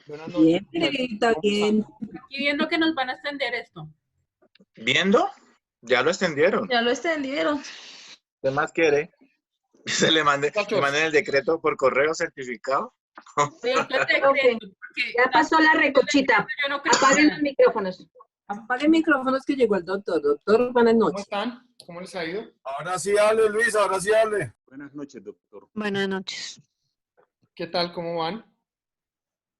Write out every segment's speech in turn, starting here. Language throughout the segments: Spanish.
Buenas Bien, noches. Peregrita, bien. Aquí viendo que nos van a extender esto. ¿Viendo? Ya lo extendieron. Ya lo extendieron. ¿Qué más quiere? Se le mande Muchachos. el decreto por correo certificado. Oye, entonces, Ok. porque Ya pasó la recochita. yo no creo Apaguen nada. los micrófonos. Apague micrófonos que llegó el doctor. Doctor, buenas ¿Cómo noches. están? ¿Cómo les ha ido? Ahora sí hable, Luis, ahora sí hable. Buenas noches, doctor. Buenas noches. ¿Qué tal? ¿Cómo van?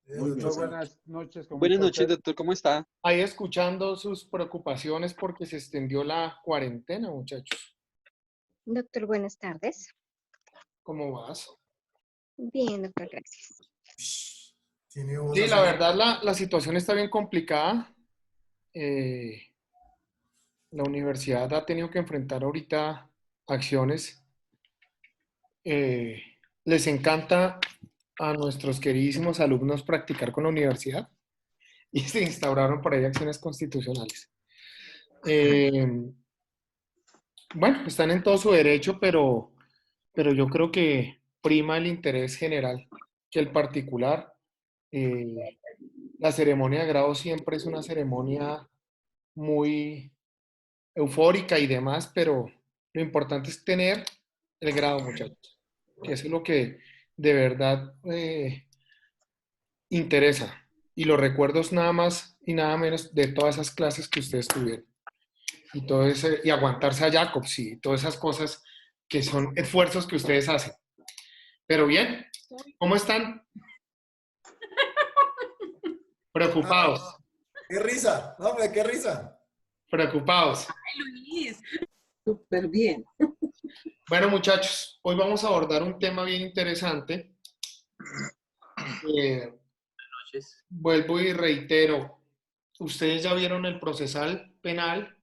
Doctor, bien, buenas noches. ¿cómo Buenas está noches, usted? doctor, ¿cómo está? Ahí escuchando sus preocupaciones porque se extendió la cuarentena, muchachos. Doctor, buenas tardes. ¿Cómo vas? Bien, doctor, gracias. Tiene voz Sí, así. la verdad la situación está bien complicada. La universidad ha tenido que enfrentar ahorita acciones. Les encanta a nuestros queridísimos alumnos practicar con la universidad y se instauraron por ahí acciones constitucionales. Bueno, están en todo su derecho, pero yo creo que prima el interés general que el particular. La ceremonia de grado siempre es una ceremonia muy eufórica y demás, pero lo importante es tener el grado, muchachos, que eso es lo que de verdad interesa. Y los recuerdos nada más y nada menos de todas esas clases que ustedes tuvieron. Y, todo ese, y aguantarse a Jacobs y todas esas cosas que son esfuerzos que ustedes hacen. Pero bien, ¿cómo están? Preocupados, ¡Qué risa! No, hombre, qué risa. preocupados. Ay, Luis. Súper bien. Bueno, muchachos, hoy vamos a abordar un tema bien interesante. Vuelvo y reitero, ustedes ya vieron el procesal penal,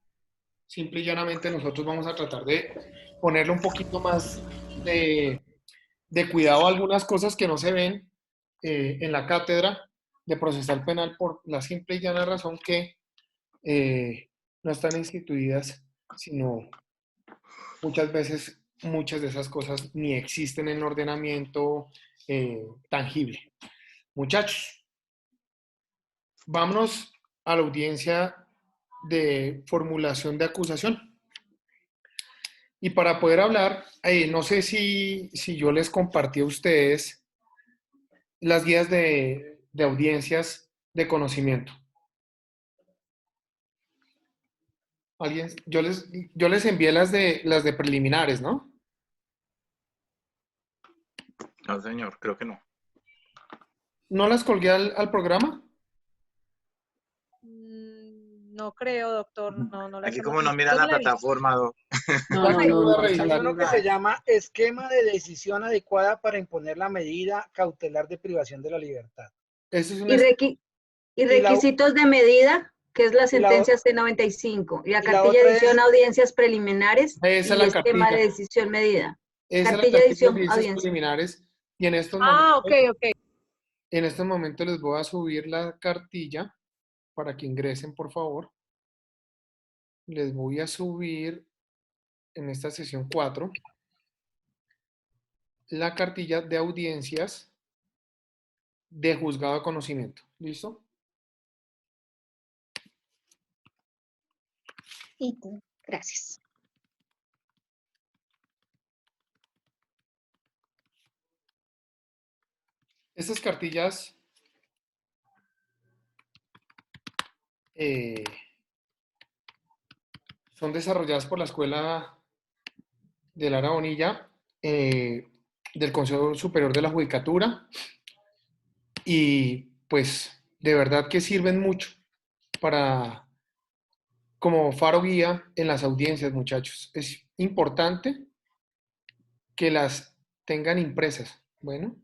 simple y llanamente nosotros vamos a tratar de ponerle un poquito más de cuidado a algunas cosas que no se ven en la cátedra de procesal penal por la simple y llana razón que no están instituidas, sino muchas veces muchas de esas cosas ni existen en el ordenamiento tangible. Muchachos, vámonos a la audiencia de formulación de acusación. Y para poder hablar, no sé si yo les compartí a ustedes las guías de audiencias de conocimiento. ¿Alguien? Yo les envié las de preliminares, ¿no? No, señor, creo que no. ¿No las colgué al programa? No creo, doctor. No, no las Aquí hemos como no visto. miran Yo la no la he visto. plataforma, No, no, Voy no, a no. revisar. Hay uno que se llama esquema de decisión adecuada para imponer la medida cautelar de privación de la libertad. Eso es Y, una... y requisitos de medida, que es la sentencia C95. Y la y la cartilla otra de edición es- audiencias preliminares Esa y es la esquema cartilla. de decisión medida. Esa es la Cartilla de cartilla de edición audiencias audiencia. preliminares. Y en estos Ok. en estos momentos les voy a subir la cartilla para que ingresen, por favor. Les voy a subir en esta sesión 4 la cartilla de audiencias de juzgado de conocimiento. ¿Listo? Gracias. Estas cartillas son desarrolladas por la Escuela de Lara Bonilla, del Consejo Superior de la Judicatura, y pues de verdad que sirven mucho para como faro guía en las audiencias, muchachos. Es importante que las tengan impresas. Bueno,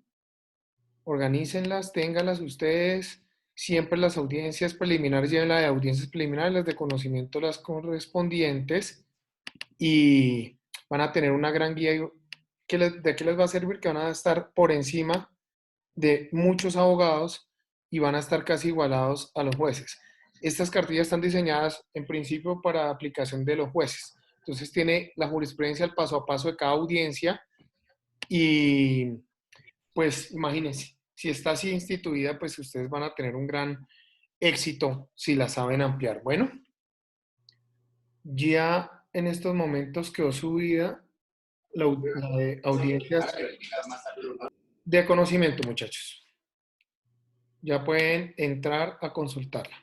organícenlas, ténganlas ustedes. Siempre las audiencias preliminares lleven la de audiencias preliminares, las de conocimiento, las correspondientes, y van a tener una gran guía. ¿De qué les va a servir? Que van a estar por encima de muchos abogados y van a estar casi igualados a los jueces. Estas cartillas están diseñadas en principio para aplicación de los jueces. Entonces tiene la jurisprudencia al paso a paso de cada audiencia y pues imagínense, si está así instituida, pues ustedes van a tener un gran éxito si la saben ampliar. Bueno, ya en estos momentos quedó subida la de audiencias de conocimiento, muchachos. Ya pueden entrar a consultarla.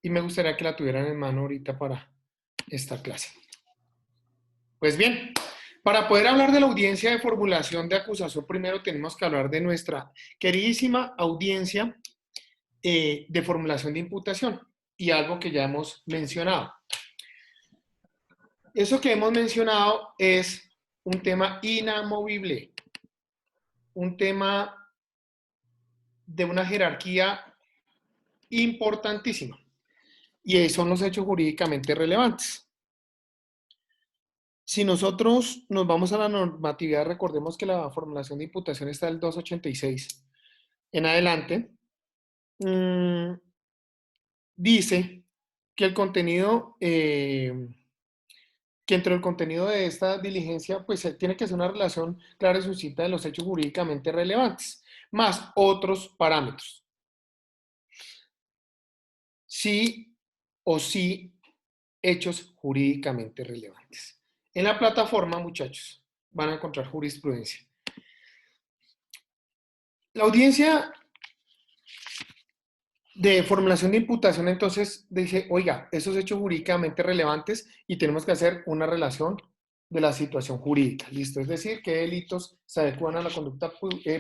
Y me gustaría que la tuvieran en mano ahorita para esta clase. Pues bien, para poder hablar de la audiencia de formulación de acusación, primero tenemos que hablar de nuestra queridísima audiencia de formulación de imputación y algo que ya hemos mencionado. Eso que hemos mencionado es un tema inamovible, un tema de una jerarquía importantísima, y son los hechos jurídicamente relevantes. Si nosotros nos vamos a la normatividad, recordemos que la formulación de imputación está del 286 en adelante, dice que el contenido, que entre el contenido de esta diligencia, pues tiene que ser una relación clara y suscita de los hechos jurídicamente relevantes, más otros parámetros. Sí o sí, hechos jurídicamente relevantes. En la plataforma, muchachos, van a encontrar jurisprudencia. La audiencia de formulación de imputación, entonces, dice, oiga, esos hechos jurídicamente relevantes y tenemos que hacer una relación de la situación jurídica, ¿listo? Es decir, qué delitos se adecuan a la conducta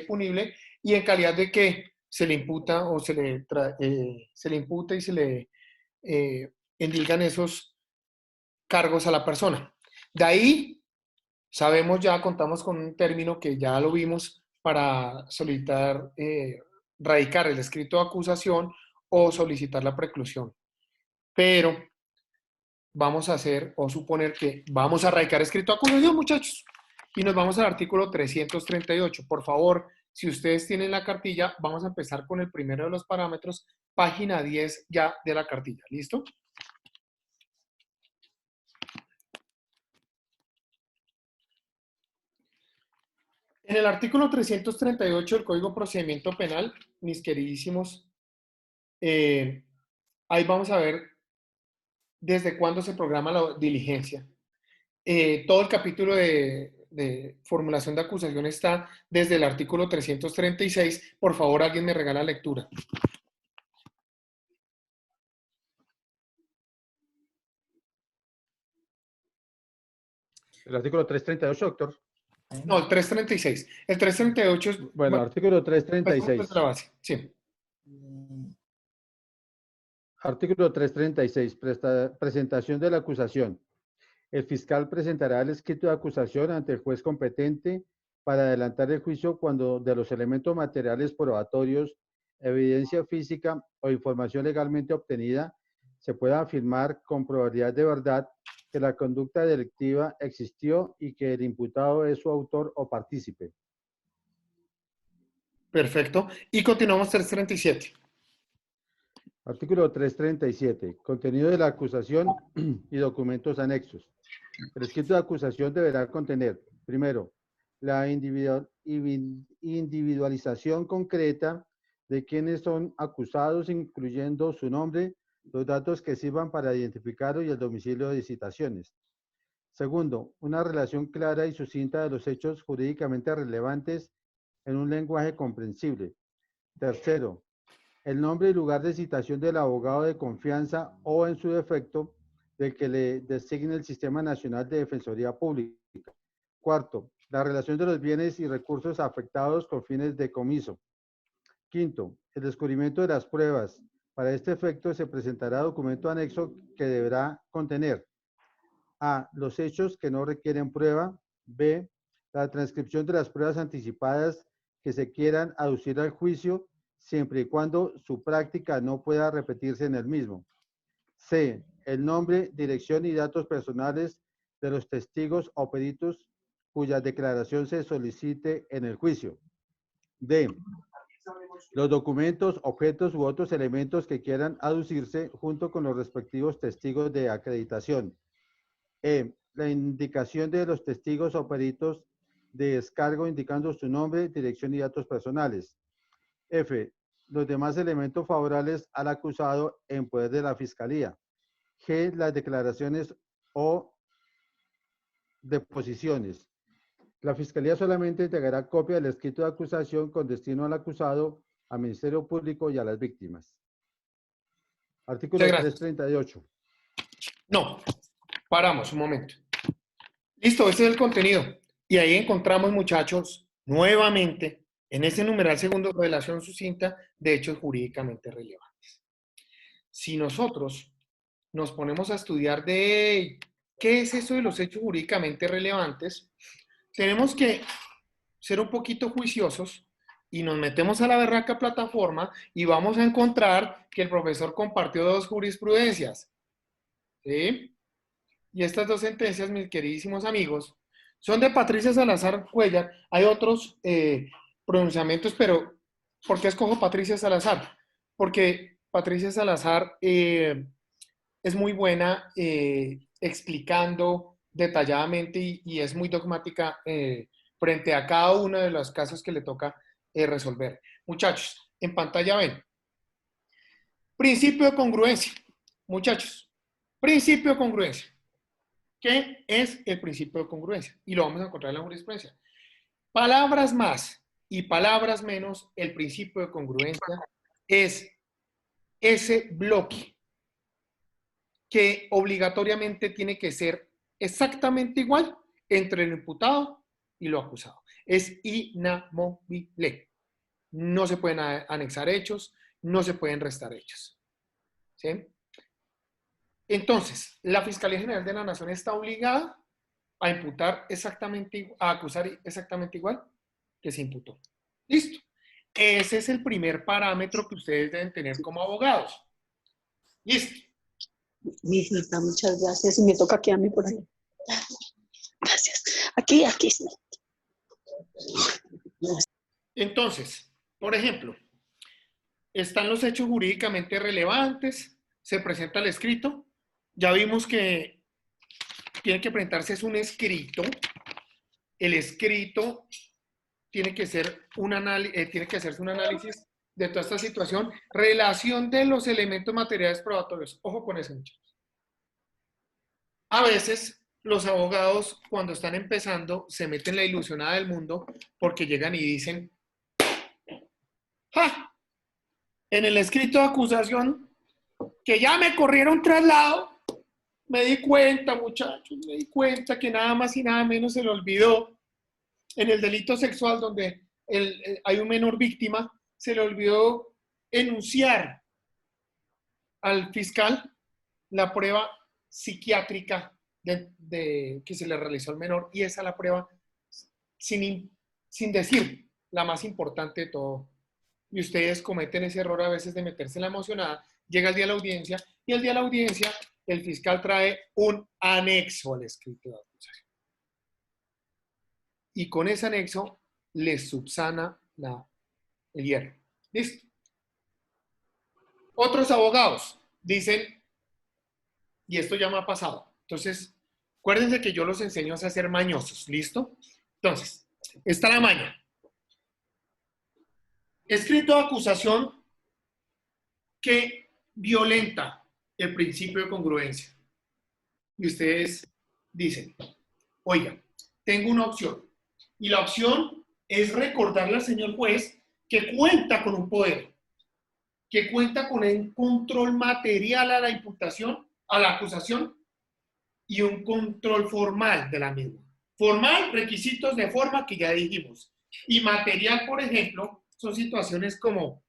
punible y en calidad de que se le imputa o se le imputa y se le endilgan esos cargos a la persona. De ahí, sabemos ya, contamos con un término que ya lo vimos para solicitar, radicar el escrito de acusación o solicitar la preclusión. Pero vamos a hacer o suponer que vamos a radicar escrito de acusación, muchachos. Y nos vamos al artículo 338. Por favor, si ustedes tienen la cartilla, vamos a empezar con el primero de los parámetros, página 10 ya de la cartilla. ¿Listo? En el artículo 338 del Código de Procedimiento Penal, mis queridísimos, ahí vamos a ver desde cuándo se programa la diligencia. Todo el capítulo de formulación de acusación está desde el artículo 336. Por favor, alguien me regala lectura. El artículo 338, doctor. No, el 336. El 338 es... Bueno, artículo 336. La base. Sí. Artículo 336. Presentación de la acusación. El fiscal presentará el escrito de acusación ante el juez competente para adelantar el juicio cuando de los elementos materiales probatorios, evidencia física o información legalmente obtenida se pueda afirmar con probabilidad de verdad que la conducta delictiva existió y que el imputado es su autor o partícipe. Perfecto. Y continuamos 337. Artículo 337. Contenido de la acusación y documentos anexos. El escrito de acusación deberá contener, primero, la individualización concreta de quienes son acusados, incluyendo su nombre, los datos que sirvan para identificarlo y el domicilio de citaciones. Segundo, una relación clara y sucinta de los hechos jurídicamente relevantes en un lenguaje comprensible. Tercero, el nombre y lugar de citación del abogado de confianza o, en su defecto, del que le designe el Sistema Nacional de Defensoría Pública. Cuarto, la relación de los bienes y recursos afectados con fines de comiso. Quinto, el descubrimiento de las pruebas. Para este efecto se presentará documento anexo que deberá contener: A. Los hechos que no requieren prueba. B. La transcripción de las pruebas anticipadas que se quieran aducir al juicio, siempre y cuando su práctica no pueda repetirse en el mismo. C. El nombre, dirección y datos personales de los testigos o peritos cuya declaración se solicite en el juicio. D. Los documentos, objetos u otros elementos que quieran aducirse junto con los respectivos testigos de acreditación. E. La indicación de los testigos o peritos de descargo indicando su nombre, dirección y datos personales. F, los demás elementos favorables al acusado en poder de la Fiscalía. G, las declaraciones o deposiciones. La Fiscalía solamente entregará copia del escrito de acusación con destino al acusado, al Ministerio Público y a las víctimas. Artículo Muchas gracias. 338. No, paramos un momento. Listo, este es el contenido. Y ahí encontramos, muchachos, nuevamente, en ese numeral segundo, relación sucinta de hechos jurídicamente relevantes. Si nosotros nos ponemos a estudiar de qué es eso de los hechos jurídicamente relevantes, tenemos que ser un poquito juiciosos y nos metemos a la berraca plataforma y vamos a encontrar que el profesor compartió dos jurisprudencias. ¿Sí? Y estas dos sentencias, mis queridísimos amigos, son de Patricia Salazar Cuellar. Hay otros pronunciamientos, pero ¿por qué escojo Patricia Salazar? Porque Patricia Salazar es muy buena explicando detalladamente y es muy dogmática frente a cada uno de los casos que le toca resolver. Muchachos, en pantalla ven. Principio de congruencia. Muchachos, principio de congruencia. ¿Qué es el principio de congruencia? Y lo vamos a encontrar en la jurisprudencia. Palabras más y palabras menos, el principio de congruencia es ese bloque que obligatoriamente tiene que ser exactamente igual entre el imputado y lo acusado. Es inamovible. No se pueden anexar hechos, no se pueden restar hechos. ¿Sí? Entonces, la Fiscalía General de la Nación está obligada a imputar exactamente, a acusar exactamente igual que se imputó. Listo. Ese es el primer parámetro que ustedes deben tener como abogados. Listo. Mijita, muchas gracias. Y me toca quedarme por ahí. Gracias. Aquí sí. Entonces, por ejemplo, están los hechos jurídicamente relevantes, se presenta el escrito. Ya vimos que tiene que presentarse es un escrito. El escrito tiene que ser tiene que hacerse un análisis de toda esta situación. Relación de los elementos materiales probatorios. Ojo con eso, muchachos. A veces los abogados, cuando están empezando, se meten la ilusionada del mundo porque llegan y dicen, ¡ja! En el escrito de acusación, que ya me corrieron traslado, me di cuenta, muchachos, me di cuenta que nada más y nada menos se le olvidó en el delito sexual donde hay un menor víctima, se le olvidó enunciar al fiscal la prueba psiquiátrica que se le realizó al menor, y esa es la prueba sin decir la más importante de todo. Y ustedes cometen ese error a veces de meterse en la emocionada. Llega el día de la audiencia y el día de la audiencia el fiscal trae un anexo al escrito de acusación. Y con ese anexo les subsana el hierro. ¿Listo? Otros abogados dicen, y esto ya me ha pasado, entonces, acuérdense que yo los enseño a ser mañosos, ¿listo? Entonces, está la maña. Escrito de acusación que violenta el principio de congruencia. Y ustedes dicen, oiga, tengo una opción. Y la opción es recordarle al señor juez que cuenta con un poder, que cuenta con el control material a la imputación, a la acusación, y un control formal de la misma. Formal, requisitos de forma que ya dijimos. Y material, por ejemplo, son situaciones como,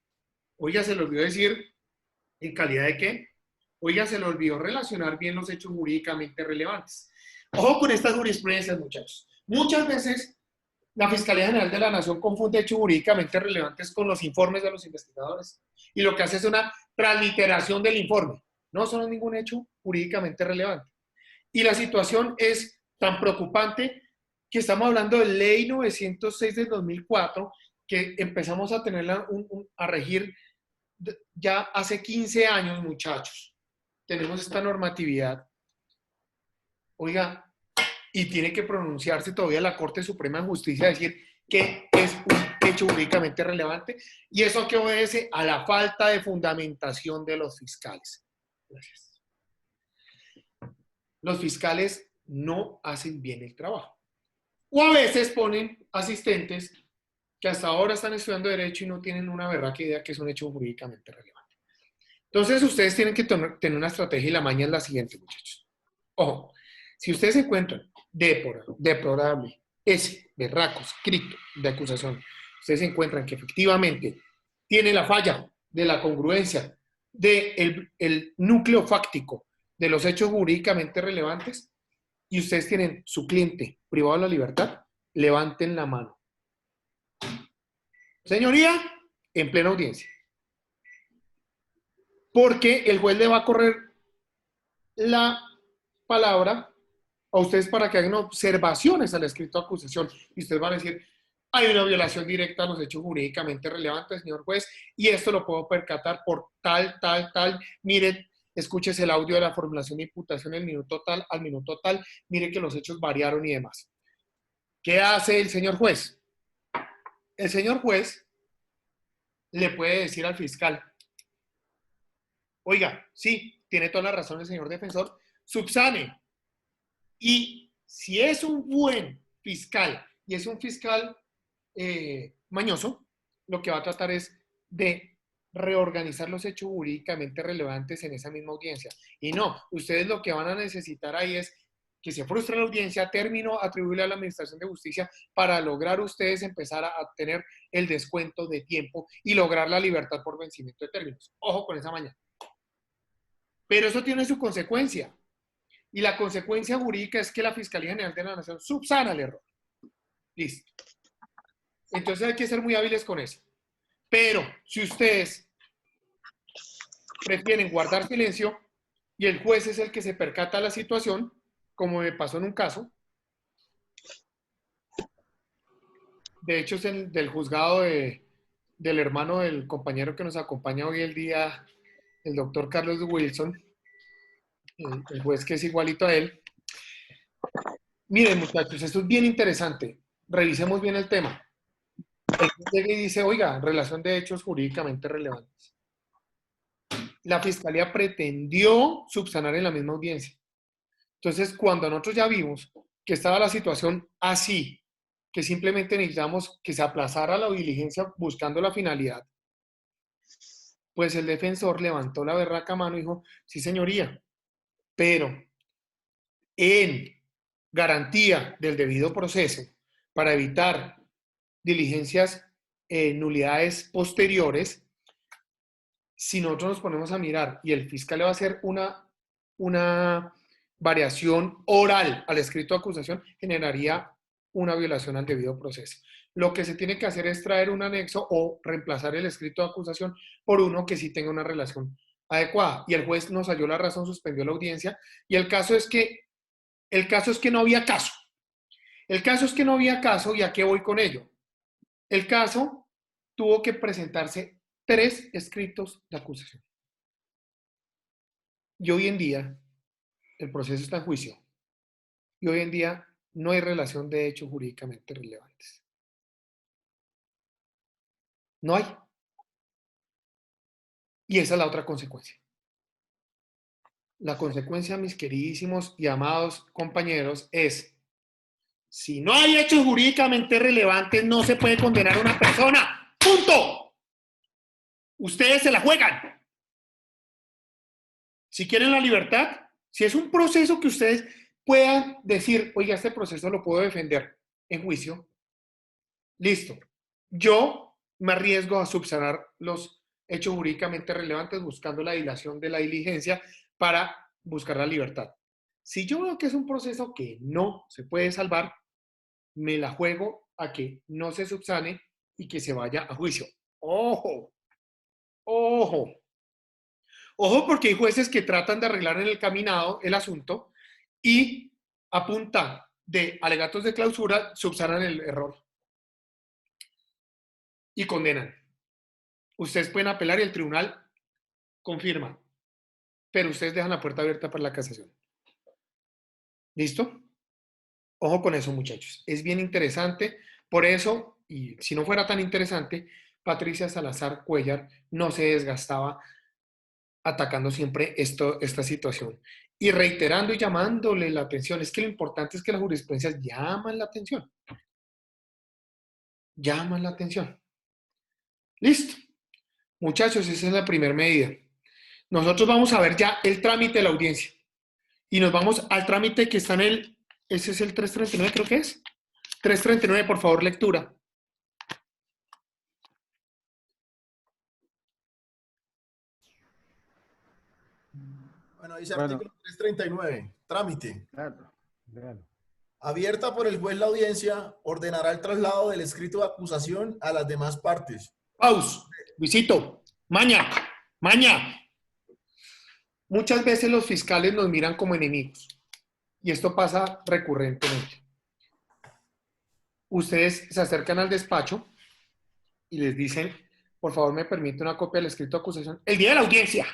oiga, se le olvidó decir, ¿en calidad de qué? Oiga, se le olvidó relacionar bien los hechos jurídicamente relevantes. Ojo con estas jurisprudencias, muchachos. Muchas veces la Fiscalía General de la Nación confunde hechos jurídicamente relevantes con los informes de los investigadores. Y lo que hace es una transliteración del informe. No son ningún hecho jurídicamente relevante. Y la situación es tan preocupante que estamos hablando de Ley 906 del 2004, que empezamos a tenerla a regir ya hace 15 años, muchachos. Tenemos esta normatividad. Oiga, y tiene que pronunciarse todavía la Corte Suprema de Justicia, decir qué hecho jurídicamente relevante. ¿Y eso a qué obedece? A la falta de fundamentación de los fiscales. Gracias. Los fiscales no hacen bien el trabajo. O a veces ponen asistentes que hasta ahora están estudiando Derecho y no tienen una berraca idea que es un hecho jurídicamente relevante. Entonces, ustedes tienen que tener una estrategia y la maña es la siguiente, muchachos. Ojo, si ustedes encuentran deplorable, berraco, escrito de acusación, ustedes encuentran que efectivamente tiene la falla de la congruencia del el núcleo fáctico de los hechos jurídicamente relevantes y ustedes tienen su cliente privado de la libertad, levanten la mano. Señoría, en plena audiencia. Porque el juez le va a correr la palabra a ustedes para que hagan observaciones al escrito de acusación. Y ustedes van a decir, hay una violación directa a los hechos jurídicamente relevantes, señor juez, y esto lo puedo percatar por tal. Miren, escúchese el audio de la formulación de imputación al minuto tal, mire que los hechos variaron y demás. ¿Qué hace el señor juez? El señor juez le puede decir al fiscal, oiga, sí, tiene toda la razón el señor defensor, subsane. Y si es un buen fiscal y es un fiscal mañoso, lo que va a tratar es de reorganizar los hechos jurídicamente relevantes en esa misma audiencia. Y no, ustedes lo que van a necesitar ahí es que se frustre la audiencia, término atribuirle a la Administración de Justicia para lograr ustedes empezar a tener el descuento de tiempo y lograr la libertad por vencimiento de términos. Ojo con esa maña. Pero eso tiene su consecuencia. Y la consecuencia jurídica es que la Fiscalía General de la Nación subsana el error. Listo. Entonces hay que ser muy hábiles con eso. Pero si ustedes prefieren guardar silencio y el juez es el que se percata de la situación, como me pasó en un caso, de hecho es del juzgado del hermano del compañero que nos acompaña hoy el día, el doctor Carlos Wilson, el juez que es igualito a él. Miren, muchachos, esto es bien interesante. Revisemos bien el tema. El juez llega y dice, oiga, relación de hechos jurídicamente relevantes. La Fiscalía pretendió subsanar en la misma audiencia. Entonces, cuando nosotros ya vimos que estaba la situación así, que simplemente necesitamos que se aplazara la diligencia buscando la finalidad, pues el defensor levantó la berraca mano y dijo, sí, señoría, pero en garantía del debido proceso para evitar diligencias, nulidades posteriores, si nosotros nos ponemos a mirar y el fiscal le va a hacer una variación oral al escrito de acusación, generaría una violación al debido proceso. Lo que se tiene que hacer es traer un anexo o reemplazar el escrito de acusación por uno que sí tenga una relación adecuada. Y el juez nos halló la razón, suspendió la audiencia. Y el caso es que no había caso. El caso es que no había caso, ¿y a qué voy con ello? El caso tuvo que presentarse 3 escritos de acusación. Y hoy en día el proceso está en juicio. Y hoy en día no hay relación de hechos jurídicamente relevantes. No hay. Y esa es la otra consecuencia. La consecuencia, mis queridísimos y amados compañeros, es si no hay hechos jurídicamente relevantes, no se puede condenar a una persona. ¡Punto! Ustedes se la juegan. Si quieren la libertad, si es un proceso que ustedes puedan decir, oiga, este proceso lo puedo defender en juicio, listo. Yo me arriesgo a subsanar los hechos jurídicamente relevantes buscando la dilación de la diligencia para buscar la libertad. Si yo veo que es un proceso que no se puede salvar, me la juego a que no se subsane y que se vaya a juicio. ¡Ojo! ¡Ojo! Ojo, porque hay jueces que tratan de arreglar en el caminado el asunto y a punta de alegatos de clausura subsanan el error y condenan. Ustedes pueden apelar y el tribunal confirma, pero ustedes dejan la puerta abierta para la casación. ¿Listo? Ojo con eso, muchachos. Es bien interesante. Por eso, y si no fuera tan interesante, Patricia Salazar Cuellar no se desgastaba atacando siempre esta situación y reiterando y llamándole la atención. Es que lo importante es que las jurisprudencias llaman la atención. Llaman la atención. Listo. Muchachos, esa es la primera medida. Nosotros vamos a ver ya el trámite de la audiencia. Y nos vamos al trámite que está en el... Ese es el 339, creo que es. 339, por favor, lectura. Bueno, dice Bueno. artículo 339. Trámite. Claro, claro. Abierta por el juez la audiencia, ordenará el traslado del escrito de acusación a las demás partes. Paus, Luisito, maña. Muchas veces los fiscales nos miran como enemigos. Y esto pasa recurrentemente. Ustedes se acercan al despacho y les dicen, por favor, me permite una copia del escrito de acusación el día de la audiencia.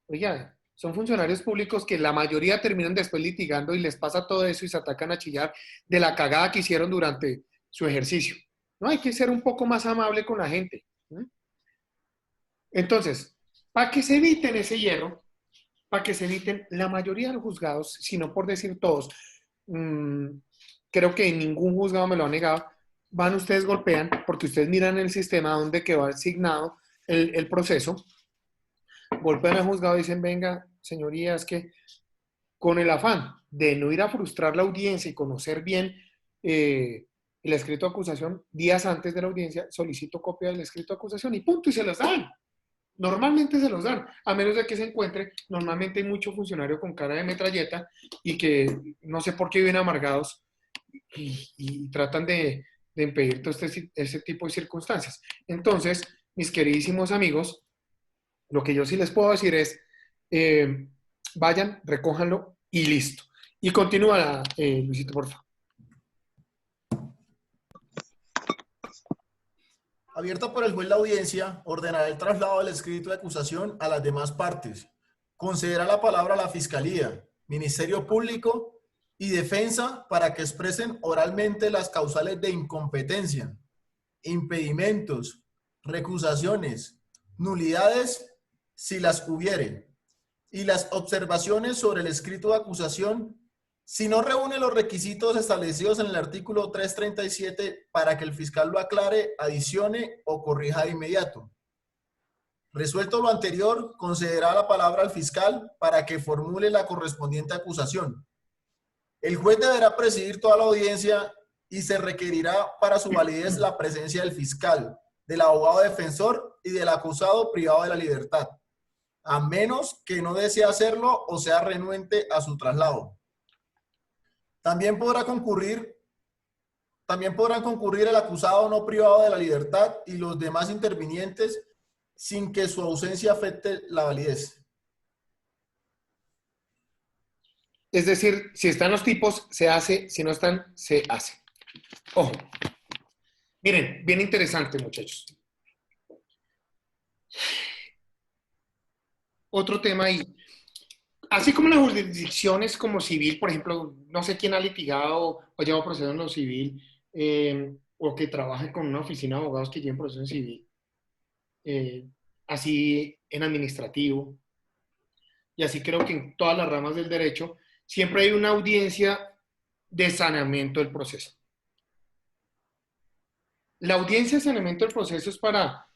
Oiga, son funcionarios públicos que la mayoría terminan después litigando y les pasa todo eso y se atacan a chillar de la cagada que hicieron durante su ejercicio. No, hay que ser un poco más amable con la gente. Entonces, para que se eviten ese hierro, para que se eviten la mayoría de los juzgados, si no por decir todos, creo que ningún juzgado me lo ha negado, van ustedes, golpean, porque ustedes miran el sistema donde quedó asignado el proceso, golpean al juzgado y dicen, venga, señorías, que con el afán de no ir a frustrar la audiencia y conocer bien el escrito de acusación, días antes de la audiencia solicito copia del escrito de acusación y punto, y se las dan. Normalmente se los dan, a menos de que se encuentre, normalmente hay mucho funcionario con cara de metralleta y que no sé por qué viven amargados y tratan de impedir todo ese tipo de circunstancias. Entonces, mis queridísimos amigos, lo que yo sí les puedo decir es, vayan, recójanlo y listo. Y continúa, Luisito, por favor. Abierta por el juez la audiencia, ordenará el traslado del escrito de acusación a las demás partes. Concederá la palabra a la Fiscalía, Ministerio Público y Defensa para que expresen oralmente las causales de incompetencia, impedimentos, recusaciones, nulidades, si las hubiere, y las observaciones sobre el escrito de acusación si no reúne los requisitos establecidos en el artículo 337 para que el fiscal lo aclare, adicione o corrija de inmediato. Resuelto lo anterior, concederá la palabra al fiscal para que formule la correspondiente acusación. El juez deberá presidir toda la audiencia y se requerirá para su validez la presencia del fiscal, del abogado defensor y del acusado privado de la libertad, a menos que no desee hacerlo o sea renuente a su traslado. También podrán concurrir el acusado no privado de la libertad y los demás intervinientes sin que su ausencia afecte la validez. Es decir, si están los tipos, se hace, si no están, se hace. Ojo. Miren, bien interesante, muchachos. Otro tema ahí. Así como las jurisdicciones como civil, por ejemplo, no sé quién ha litigado o lleva proceso en lo civil, o que trabaje con una oficina de abogados que lleven proceso en civil, así en administrativo, y así creo que en todas las ramas del derecho, siempre hay una audiencia de saneamiento del proceso. La audiencia de saneamiento del proceso es para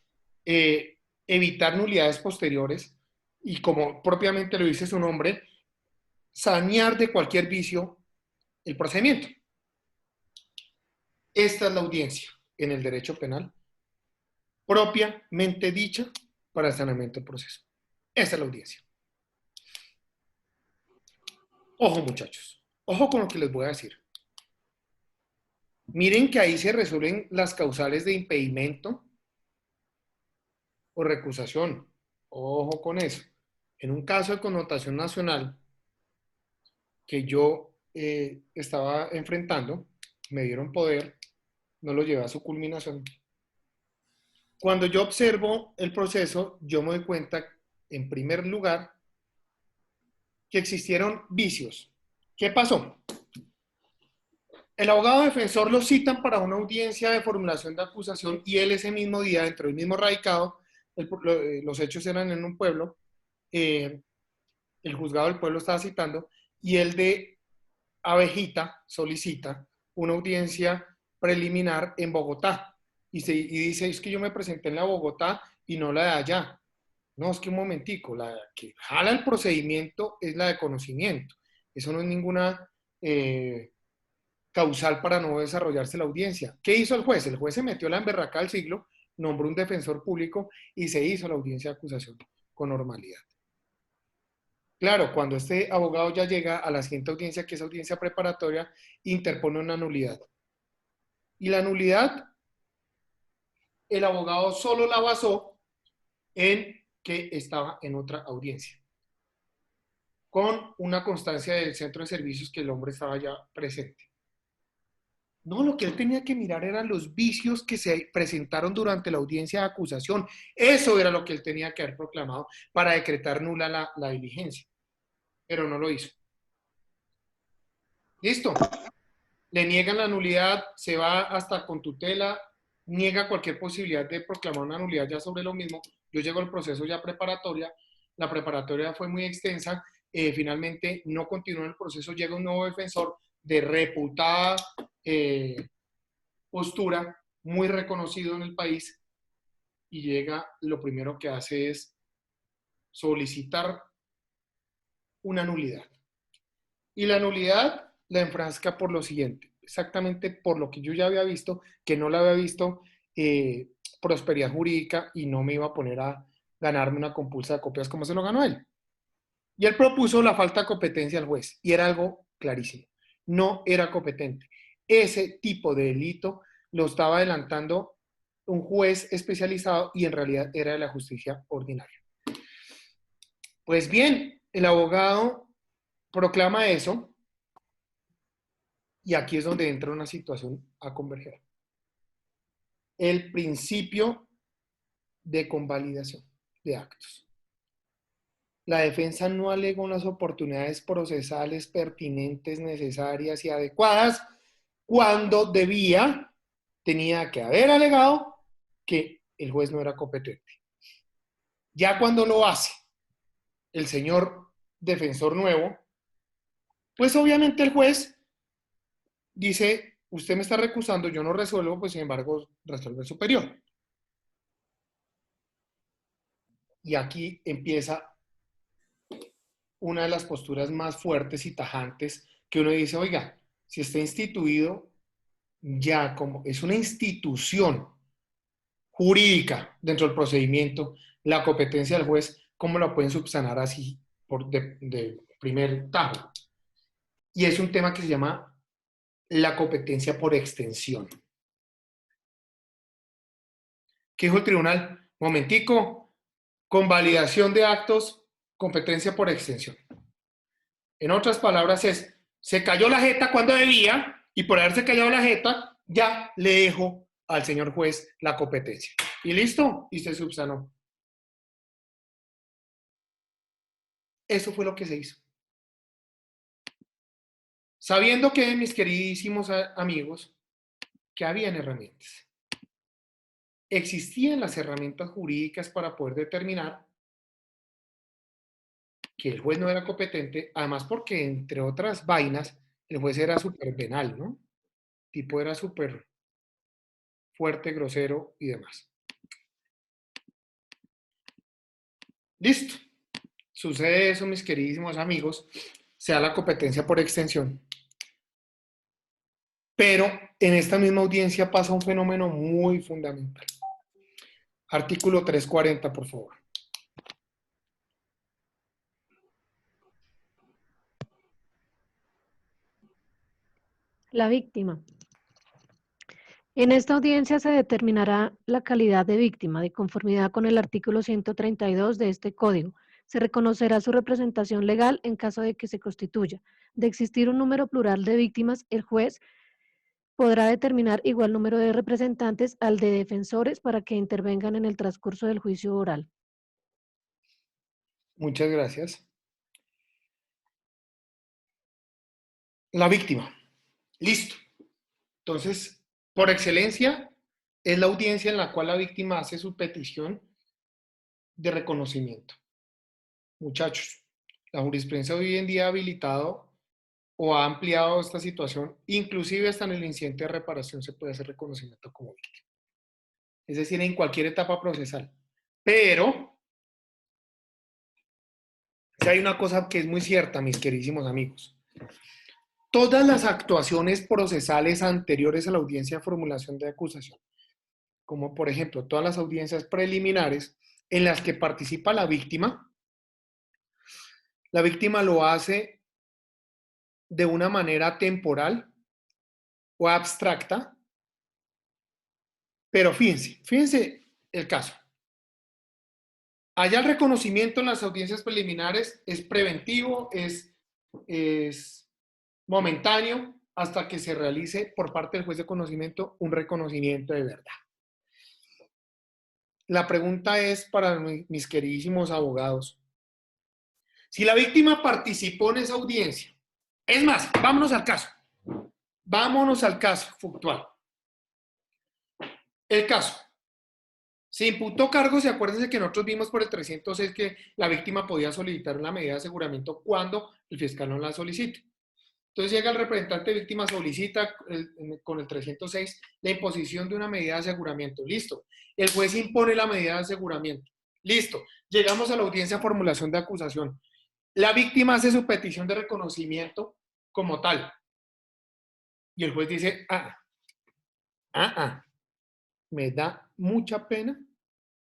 evitar nulidades posteriores, y como propiamente lo dice su nombre, sanear de cualquier vicio el procedimiento. Esta es la audiencia en el derecho penal, propiamente dicha para el saneamiento del proceso. Esa es la audiencia. Ojo, muchachos, ojo con lo que les voy a decir. Miren que ahí se resuelven las causales de impedimento o recusación. Ojo con eso. En un caso de connotación nacional que yo estaba enfrentando, me dieron poder, no lo llevé a su culminación. Cuando yo observo el proceso, yo me doy cuenta, en primer lugar, que existieron vicios. ¿Qué pasó? El abogado defensor lo citan para una audiencia de formulación de acusación y él ese mismo día, dentro del mismo radicado, los hechos eran en un pueblo, el juzgado del pueblo estaba citando, y el de Abejita solicita una audiencia preliminar en Bogotá. Y dice, es que yo me presenté en la Bogotá y no la de allá. No, es que un momentico, la que jala el procedimiento es la de conocimiento. Eso no es ninguna causal para no desarrollarse la audiencia. ¿Qué hizo el juez? El juez se metió la emberraca del siglo, nombró un defensor público y se hizo la audiencia de acusación con normalidad. Claro, cuando este abogado ya llega a la siguiente audiencia, que es audiencia preparatoria, interpone una nulidad. Y la nulidad, el abogado solo la basó en que estaba en otra audiencia, con una constancia del centro de servicios que el hombre estaba ya presente. No, lo que él tenía que mirar eran los vicios que se presentaron durante la audiencia de acusación. Eso era lo que él tenía que haber proclamado para decretar nula la diligencia. Pero no lo hizo. Listo. Le niegan la nulidad, se va hasta con tutela, niega cualquier posibilidad de proclamar una nulidad ya sobre lo mismo. Yo llego al proceso ya preparatoria. La preparatoria fue muy extensa. Finalmente no continuó el proceso. Llega un nuevo defensor de reputada postura, muy reconocido en el país, y llega, lo primero que hace es solicitar una nulidad. Y la nulidad la enfrasca por lo siguiente, exactamente por lo que yo ya había visto, que no la había visto prosperidad jurídica y no me iba a poner a ganarme una compulsa de copias como se lo ganó él. Y él propuso la falta de competencia al juez, y era algo clarísimo. No era competente. Ese tipo de delito lo estaba adelantando un juez especializado y en realidad era de la justicia ordinaria. Pues bien, el abogado proclama eso y aquí es donde entra una situación a converger. El principio de convalidación de actos. La defensa no alegó las oportunidades procesales pertinentes, necesarias y adecuadas cuando tenía que haber alegado que el juez no era competente. Ya cuando lo hace el señor defensor nuevo, pues obviamente el juez dice, usted me está recusando, yo no resuelvo, pues sin embargo resuelve el superior. Y aquí empieza una de las posturas más fuertes y tajantes que uno dice, oiga, si está instituido ya como es una institución jurídica dentro del procedimiento, la competencia del juez, ¿cómo la pueden subsanar así de primer tajo? Y es un tema que se llama la competencia por extensión. ¿Qué dijo el tribunal? Momentico, convalidación de actos, competencia por extensión. En otras palabras es, se cayó la jeta cuando debía y por haberse callado la jeta, ya le dejo al señor juez la competencia. Y listo, y se subsanó. Eso fue lo que se hizo. Sabiendo que, mis queridísimos amigos, que habían herramientas. Existían las herramientas jurídicas para poder determinar que el juez no era competente, además porque, entre otras vainas, el juez era súper penal, ¿no? El tipo era súper fuerte, grosero y demás. Listo. Sucede eso, mis queridísimos amigos, se da la competencia por extensión. Pero en esta misma audiencia pasa un fenómeno muy fundamental. Artículo 340, por favor. La víctima. En esta audiencia se determinará la calidad de víctima de conformidad con el artículo 132 de este código. Se reconocerá su representación legal en caso de que se constituya. De existir un número plural de víctimas, el juez podrá determinar igual número de representantes al de defensores para que intervengan en el transcurso del juicio oral. Muchas gracias. La víctima. Listo. Entonces, por excelencia, es la audiencia en la cual la víctima hace su petición de reconocimiento. Muchachos, la jurisprudencia hoy en día ha habilitado o ha ampliado esta situación, inclusive hasta en el incidente de reparación se puede hacer reconocimiento como víctima. Es decir, en cualquier etapa procesal. Pero, si hay una cosa que es muy cierta, mis queridísimos amigos. Todas las actuaciones procesales anteriores a la audiencia de formulación de acusación, como por ejemplo todas las audiencias preliminares en las que participa la víctima lo hace de una manera temporal o abstracta, pero fíjense el caso. Allá el reconocimiento en las audiencias preliminares es preventivo, es momentáneo, hasta que se realice por parte del juez de conocimiento un reconocimiento de verdad. La pregunta es para mis queridísimos abogados. Si la víctima participó en esa audiencia, es más, vámonos al caso. Vámonos al caso factual. El caso. Se imputó cargos y acuérdense que nosotros vimos por el 306 que la víctima podía solicitar una medida de aseguramiento cuando el fiscal no la solicite. Entonces llega el representante de víctima, solicita con el 306 la imposición de una medida de aseguramiento. Listo. El juez impone la medida de aseguramiento. Listo. Llegamos a la audiencia de formulación de acusación. La víctima hace su petición de reconocimiento como tal. Y el juez dice, me da mucha pena,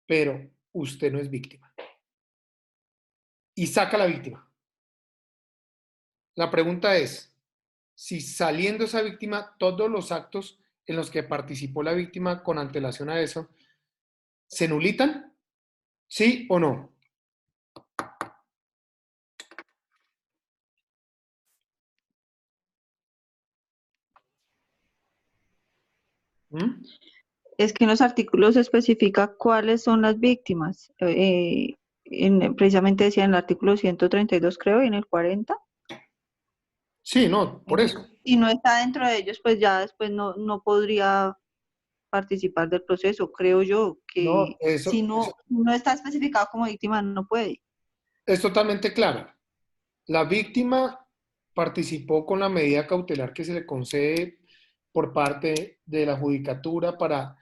pero usted no es víctima. Y saca a la víctima. La pregunta es, si saliendo esa víctima, todos los actos en los que participó la víctima con antelación a eso, ¿se nulitan? ¿Sí o no? Es que en los artículos se especifica cuáles son las víctimas. Precisamente decía en el artículo 132, creo, y en el 40. Sí, no, por eso. Si no está dentro de ellos, pues ya después no podría participar del proceso. Creo yo que si no está especificado como víctima, no puede. Es totalmente claro. La víctima participó con la medida cautelar que se le concede por parte de la judicatura para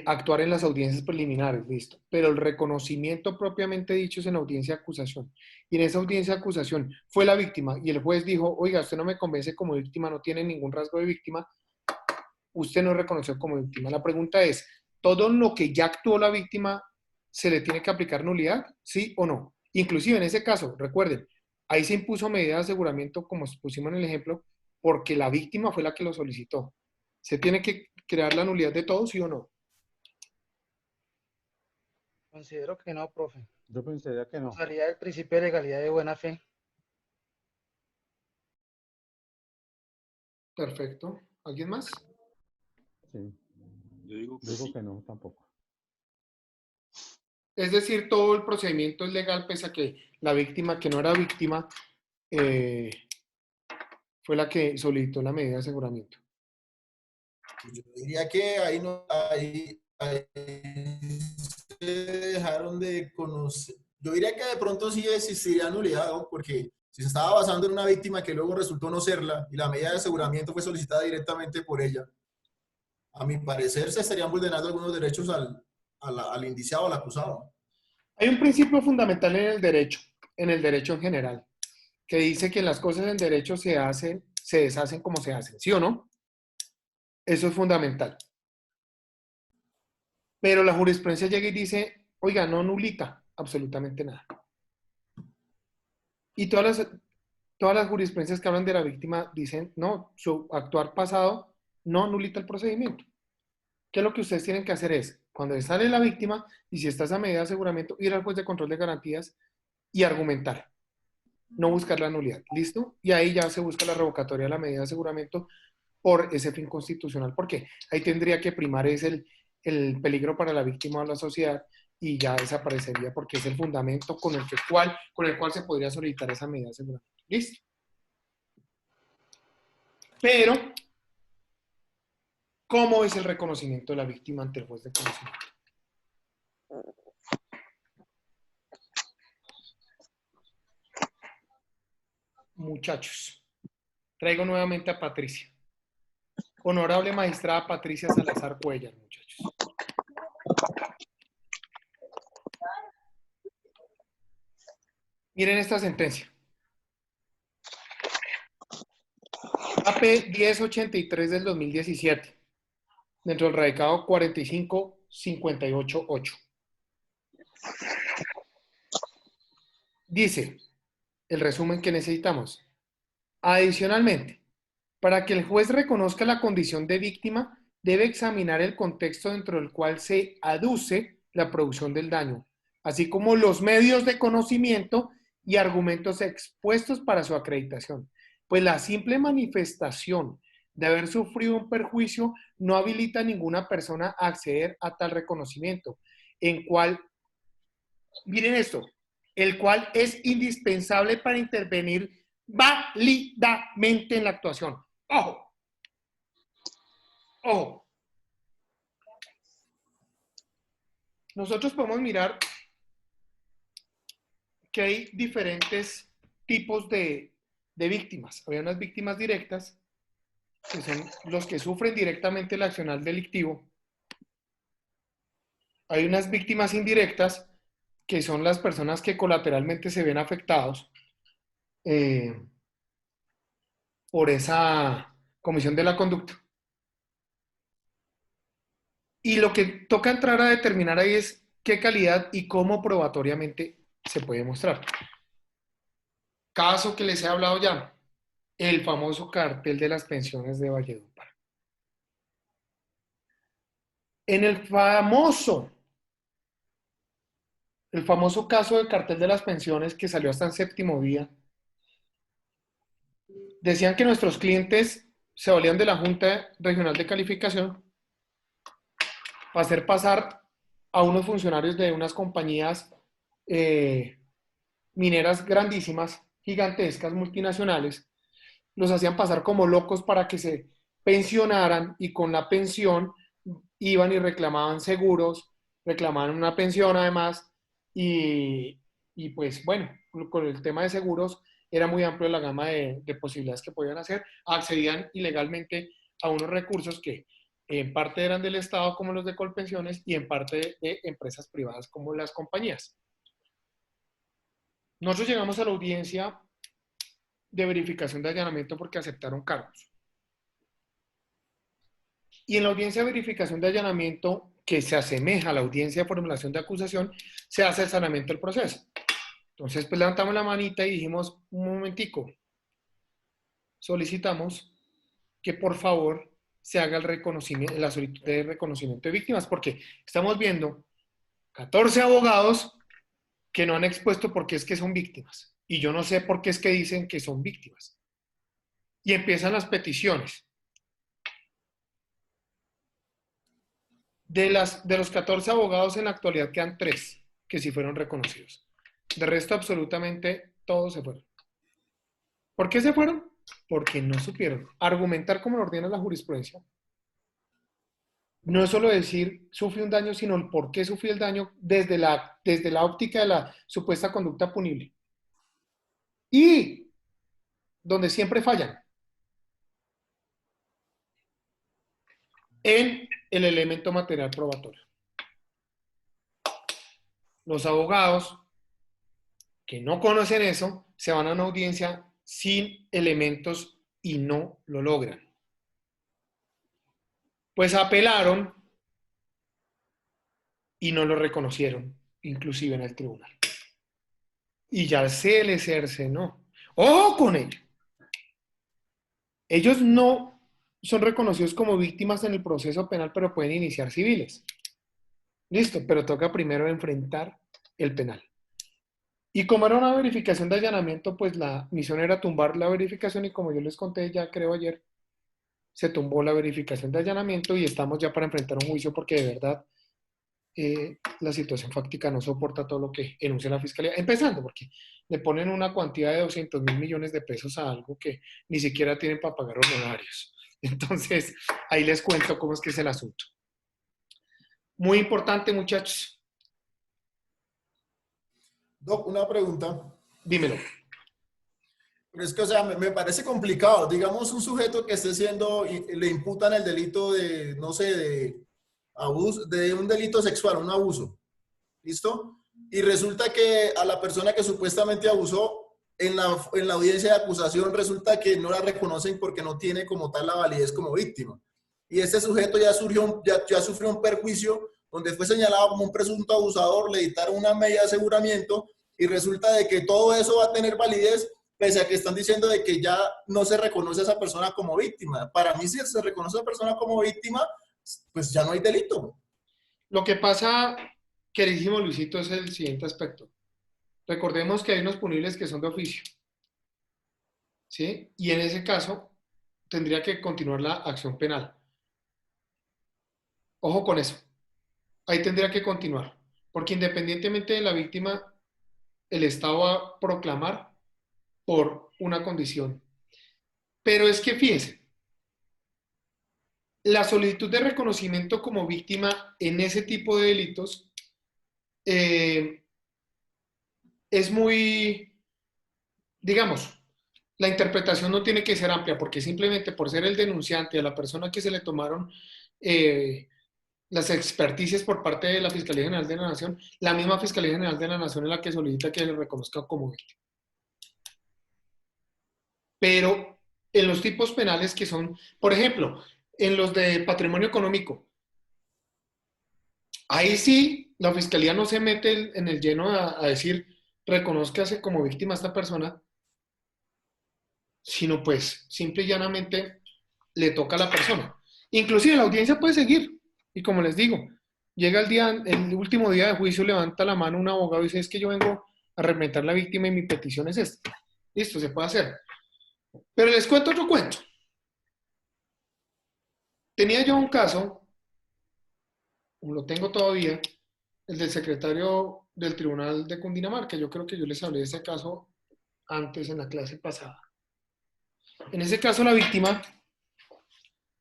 actuar en las audiencias preliminares, listo. Pero el reconocimiento propiamente dicho es en audiencia de acusación. Y en esa audiencia de acusación fue la víctima y el juez dijo, oiga, usted no me convence como víctima, no tiene ningún rasgo de víctima, usted no reconoció como víctima. La pregunta es, ¿todo lo que ya actuó la víctima se le tiene que aplicar nulidad? ¿Sí o no? Inclusive en ese caso, recuerden, ahí se impuso medida de aseguramiento, como pusimos en el ejemplo, porque la víctima fue la que lo solicitó. ¿Se tiene que crear la nulidad de todo, sí o no? Considero que no, profe. Yo pensaría que no. Salía del principio de legalidad de buena fe. Perfecto. ¿Alguien más? Sí. Yo digo que no, tampoco. Es decir, todo el procedimiento es legal, pese a que la víctima, que no era víctima, fue la que solicitó la medida de aseguramiento. Yo diría que ahí se dejaron de conocer. Yo diría que de pronto sí existiría nulidad, ¿no? Porque si se estaba basando en una víctima que luego resultó no serla y la medida de aseguramiento fue solicitada directamente por ella, a mi parecer se estarían vulnerando algunos derechos al indiciado, al acusado. Hay un principio fundamental en el derecho en general, que dice que las cosas en derecho se deshacen como se hacen, ¿sí o no? Eso es fundamental. Pero la jurisprudencia llega y dice, oiga, no nulita absolutamente nada. Y todas las jurisprudencias que hablan de la víctima dicen, no, su actuar pasado no nulita el procedimiento. ¿Qué es lo que ustedes tienen que hacer? Es, cuando sale la víctima, y si está esa medida de aseguramiento, ir al juez de control de garantías y argumentar. No buscar la nulidad. ¿Listo? Y ahí ya se busca la revocatoria de la medida de aseguramiento por ese fin constitucional. Porque ahí tendría que primar es el peligro para la víctima o la sociedad y ya desaparecería porque es el fundamento con el cual se podría solicitar esa medida de aseguramiento. ¿Listo? Pero ¿Cómo es el reconocimiento de la víctima ante el juez de conocimiento? Muchachos, traigo nuevamente a Patricia. Honorable magistrada Patricia Salazar Cuellar, muchachos. Miren esta sentencia. AP 1083 del 2017, dentro del radicado 45588. Dice el resumen que necesitamos. Adicionalmente, para que el juez reconozca la condición de víctima, debe examinar el contexto dentro del cual se aduce la producción del daño, así como los medios de conocimiento y argumentos expuestos para su acreditación. Pues la simple manifestación de haber sufrido un perjuicio no habilita a ninguna persona a acceder a tal reconocimiento, en cual, miren esto, el cual es indispensable para intervenir válidamente en la actuación. ¡Ojo! ¡Ojo! Nosotros podemos mirar que hay diferentes tipos de víctimas. Había unas víctimas directas, que son los que sufren directamente el accionar delictivo. Hay unas víctimas indirectas, que son las personas que colateralmente se ven afectados por esa comisión de la conducta. Y lo que toca entrar a determinar ahí es qué calidad y cómo probatoriamente se puede mostrar. Caso que les he hablado ya, el famoso cartel de las pensiones de Valledupar. En el famoso caso del cartel de las pensiones que salió hasta en séptimo día, decían que nuestros clientes se valían de la Junta Regional de Calificación para hacer pasar a unos funcionarios de unas compañías mineras grandísimas, gigantescas, multinacionales, los hacían pasar como locos para que se pensionaran y con la pensión iban y reclamaban seguros, reclamaban una pensión además y pues bueno, con el tema de seguros era muy amplio la gama de posibilidades que podían hacer, accedían ilegalmente a unos recursos que en parte eran del Estado como los de Colpensiones y en parte de empresas privadas como las compañías. Nosotros llegamos a la audiencia de verificación de allanamiento porque aceptaron cargos. Y en la audiencia de verificación de allanamiento, que se asemeja a la audiencia de formulación de acusación, se hace el saneamiento del proceso. Entonces, pues levantamos la manita y dijimos, un momentico, solicitamos que por favor se haga el reconocimiento, la solicitud de reconocimiento de víctimas, porque estamos viendo 14 abogados que no han expuesto por qué es que son víctimas. Y yo no sé por qué es que dicen que son víctimas. Y empiezan las peticiones. De los 14 abogados en la actualidad quedan 3 que sí fueron reconocidos. De resto, absolutamente todos se fueron. ¿Por qué se fueron? Porque no supieron argumentar como lo ordena la jurisprudencia. No es solo decir sufrí un daño, sino el por qué sufrí el daño desde la óptica de la supuesta conducta punible. Y donde siempre fallan, en el elemento material probatorio. Los abogados que no conocen eso se van a una audiencia sin elementos y no lo logran. Pues apelaron y no lo reconocieron, inclusive en el tribunal. Y ya se les cercenó. ¡Ojo con ello! Ellos no son reconocidos como víctimas en el proceso penal, pero pueden iniciar civiles. Listo, pero toca primero enfrentar el penal. Y como era una verificación de allanamiento, pues la misión era tumbar la verificación y como yo les conté ya creo ayer, se tumbó la verificación de allanamiento y estamos ya para enfrentar un juicio porque de verdad la situación fáctica no soporta todo lo que enuncia la Fiscalía. Empezando porque le ponen una cuantía de 200.000 millones de pesos a algo que ni siquiera tienen para pagar honorarios. Entonces, ahí les cuento cómo es que es el asunto. Muy importante, muchachos. Doc, una pregunta. Dímelo. Pero es que, o sea, me parece complicado. Digamos, un sujeto que esté siendo, le imputan el delito de, no sé, de abuso, de un delito sexual, un abuso. ¿Listo? Y resulta que a la persona que supuestamente abusó, en la audiencia de acusación resulta que no la reconocen porque no tiene como tal la validez como víctima. Y este sujeto ya sufrió un perjuicio donde fue señalado como un presunto abusador, le dictaron una medida de aseguramiento y resulta de que todo eso va a tener validez pese a que están diciendo de que ya no se reconoce a esa persona como víctima. Para mí, si se reconoce a esa persona como víctima, pues ya no hay delito. Lo que pasa, queridísimo Luisito, es el siguiente aspecto. Recordemos que hay unos punibles que son de oficio, ¿sí? Y en ese caso, tendría que continuar la acción penal. Ojo con eso. Ahí tendría que continuar. Porque independientemente de la víctima, el Estado va a proclamar por una condición. Pero es que fíjense, la solicitud de reconocimiento como víctima en ese tipo de delitos es muy, digamos, la interpretación no tiene que ser amplia porque simplemente por ser el denunciante a la persona que se le tomaron las experticias por parte de la Fiscalía General de la Nación, la misma Fiscalía General de la Nación es la que solicita que le reconozca como víctima. Pero en los tipos penales que son, por ejemplo, en los de patrimonio económico, ahí sí la Fiscalía no se mete en el lleno a decir reconózcase como víctima a esta persona, sino pues simple y llanamente le toca a la persona. Inclusive la audiencia puede seguir, y como les digo, llega el último día de juicio, levanta la mano un abogado y dice, es que yo vengo a representar a la víctima y mi petición es esta. Listo, se puede hacer. Pero les cuento otro cuento. Tenía yo un caso, lo tengo todavía, el del secretario del Tribunal de Cundinamarca. Yo creo que yo les hablé de ese caso antes en la clase pasada. En ese caso la víctima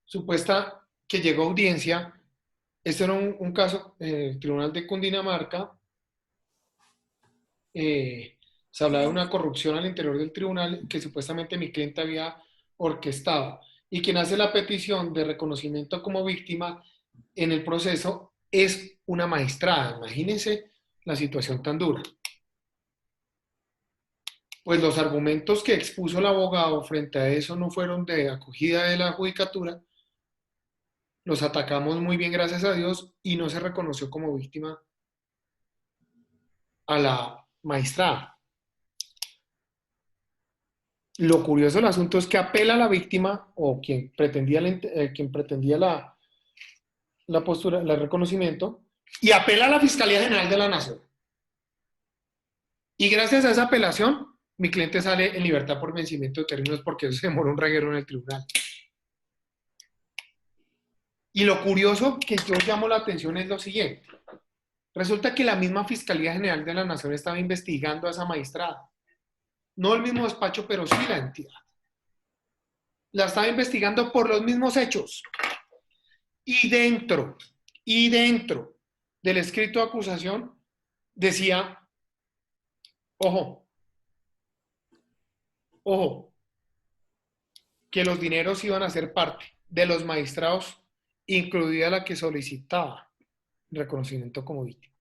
supuesta que llegó a audiencia, este era un caso el Tribunal de Cundinamarca, se hablaba de una corrupción al interior del tribunal que supuestamente mi cliente había orquestado, y quien hace la petición de reconocimiento como víctima en el proceso es una magistrada. Imagínense la situación tan dura. Pues los argumentos que expuso el abogado frente a eso no fueron de acogida de la judicatura, los atacamos muy bien, gracias a Dios, y no se reconoció como víctima a la magistrada. Lo curioso del asunto es que apela a la víctima o quien pretendía la postura, el reconocimiento, y apela a la Fiscalía General de la Nación. Y gracias a esa apelación, mi cliente sale en libertad por vencimiento de términos porque eso se demoró un reguero en el tribunal. Y lo curioso que yo llamo la atención es lo siguiente. Resulta que la misma Fiscalía General de la Nación estaba investigando a esa magistrada. No el mismo despacho, pero sí la entidad. La estaba investigando por los mismos hechos. Y dentro del escrito de acusación decía, ojo, que los dineros iban a ser parte de los magistrados, incluida la que solicitaba reconocimiento como víctima.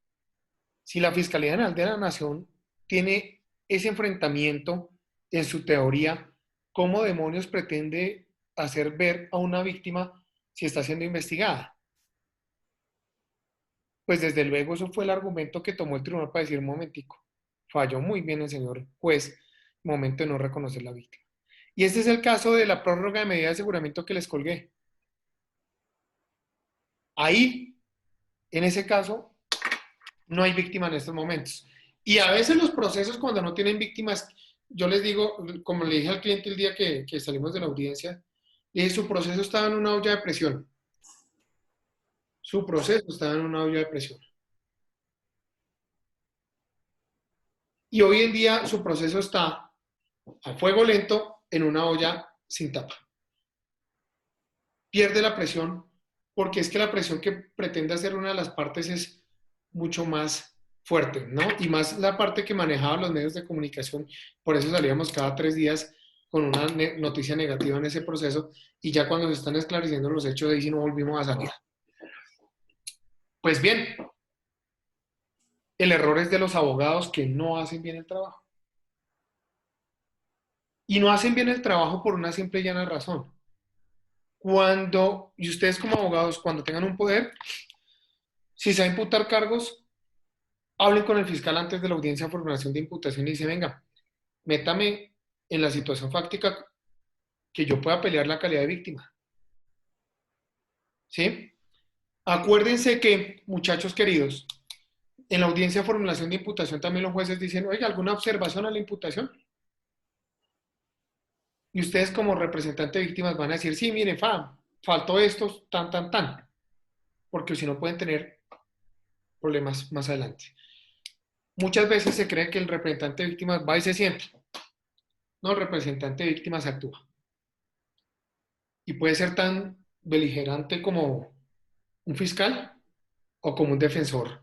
Si la Fiscalía General de la Nación tiene ese enfrentamiento en su teoría, ¿cómo demonios pretende hacer ver a una víctima si está siendo investigada? Pues desde luego eso fue el argumento que tomó el tribunal para decir, un momentico, falló muy bien el señor juez, momento de no reconocer la víctima. Y este es el caso de la prórroga de medida de aseguramiento que les colgué. Ahí, en ese caso, no hay víctima en estos momentos. Y a veces los procesos cuando no tienen víctimas, yo les digo, como le dije al cliente el día que salimos de la audiencia, le dije, su proceso estaba en una olla de presión. Su proceso estaba en una olla de presión. Y hoy en día su proceso está a fuego lento en una olla sin tapa. pierde la presión, porque es que la presión que pretende hacer una de las partes es mucho más fuerte, ¿no? Y más la parte que manejaban los medios de comunicación, por eso salíamos cada 3 días con una noticia negativa en ese proceso, y ya cuando se están esclareciendo los hechos, ahí sí no volvimos a salir. Pues bien, el error es de los abogados que no hacen bien el trabajo. Y no hacen bien el trabajo por una simple y llana razón. Y ustedes como abogados, cuando tengan un poder, si se va a imputar cargos, hablen con el fiscal antes de la audiencia de formulación de imputación y dice, venga, métame en la situación fáctica que yo pueda pelear la calidad de víctima. ¿Sí? Acuérdense que, muchachos queridos, en la audiencia de formulación de imputación también los jueces dicen, oye, ¿alguna observación a la imputación? Y ustedes como representante de víctimas van a decir, sí, mire, faltó esto, tan, porque si no pueden tener problemas más adelante. Muchas veces se cree que el representante de víctimas va y se sienta. No, el representante de víctimas actúa. Y puede ser tan beligerante como un fiscal o como un defensor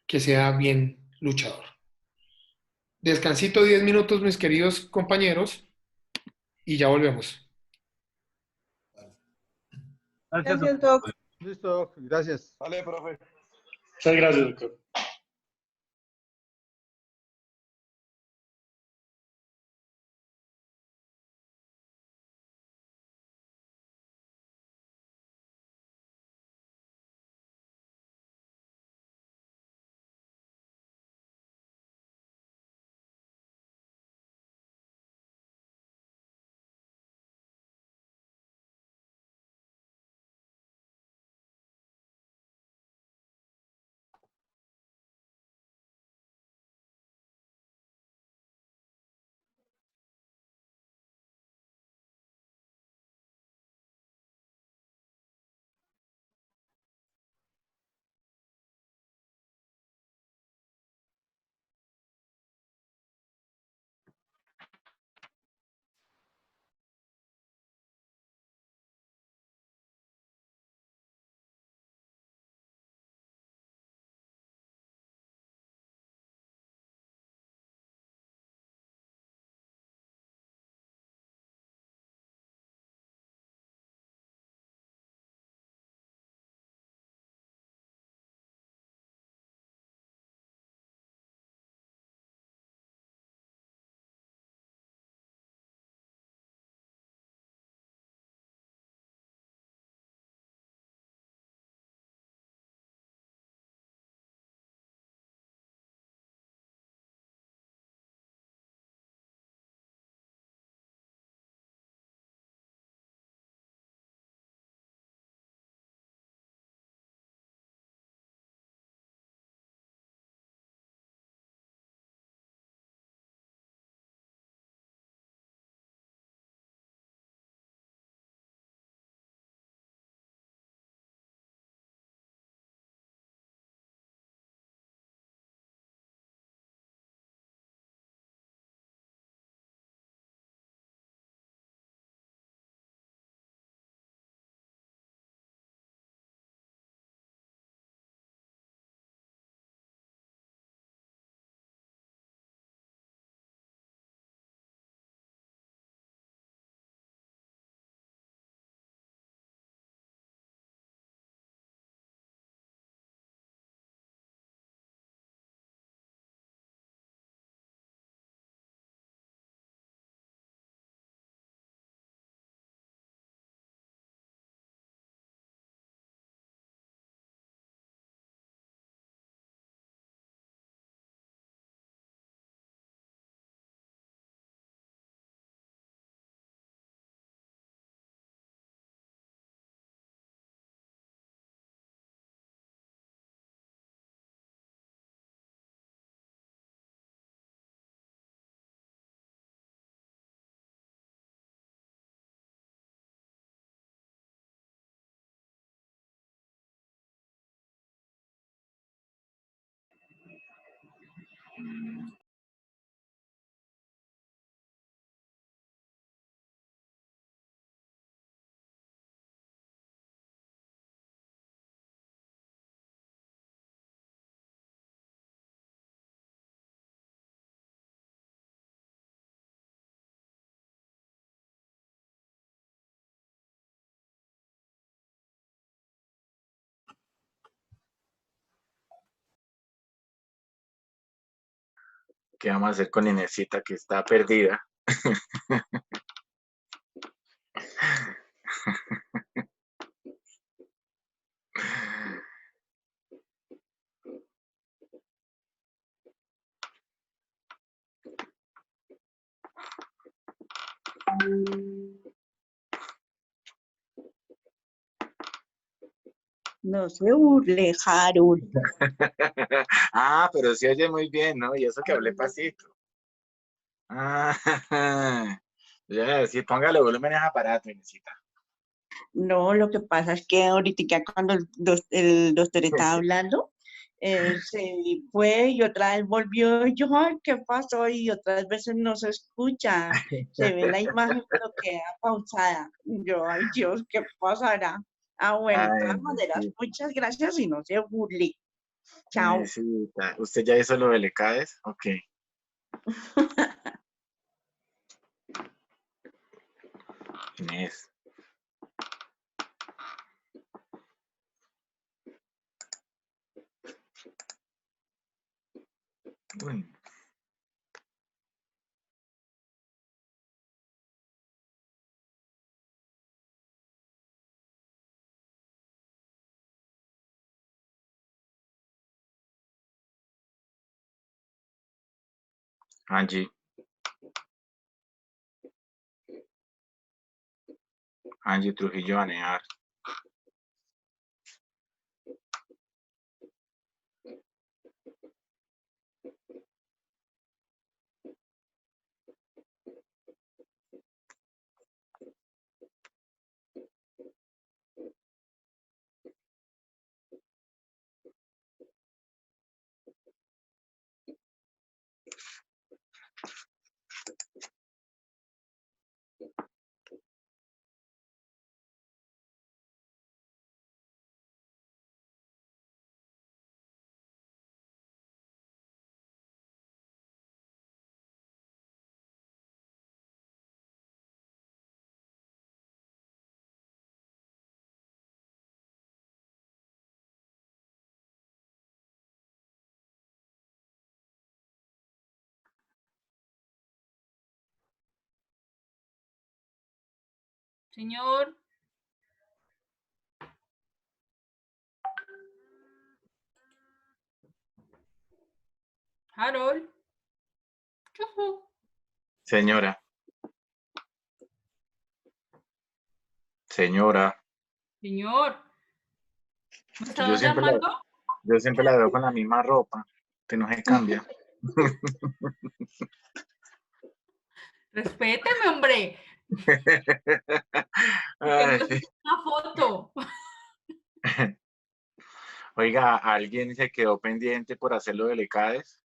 que sea bien luchador. Descansito 10 minutos, mis queridos compañeros, y ya volvemos. Gracias, doctor. Listo, gracias. Vale, profe. Muchas gracias, doctor. ¿Qué vamos a hacer con Inesita que está perdida? No se burle, Harold. Ah, pero sí oye muy bien, ¿no? Y eso que hablé pasito. Ah, ya, sí, póngale volumen a ese aparato, Inesita. No, lo que pasa es que ahorita cuando el doctor estaba hablando, se fue y otra vez volvió. Y yo, ay, ¿qué pasó? Y otras veces no se escucha. Se ve la imagen, pero queda pausada. Yo, ay, Dios, ¿qué pasará? Ah, bueno, de Ay, todas maneras, Inesita, muchas gracias y no se burle. Chao. Inesita. ¿Usted ya hizo lo de Lecades? Ok. Inés. Uy. Angie. Angie Trujillo Anear. Señor. Harold. Chujú. Señora. Señora. Señor. ¿Me Yo estabas siempre llamando? la veo con la misma ropa, que no se cambia. Respéteme, hombre. Ay, Una foto. oiga, ¿alguien se quedó pendiente por hacer lo de Lecades?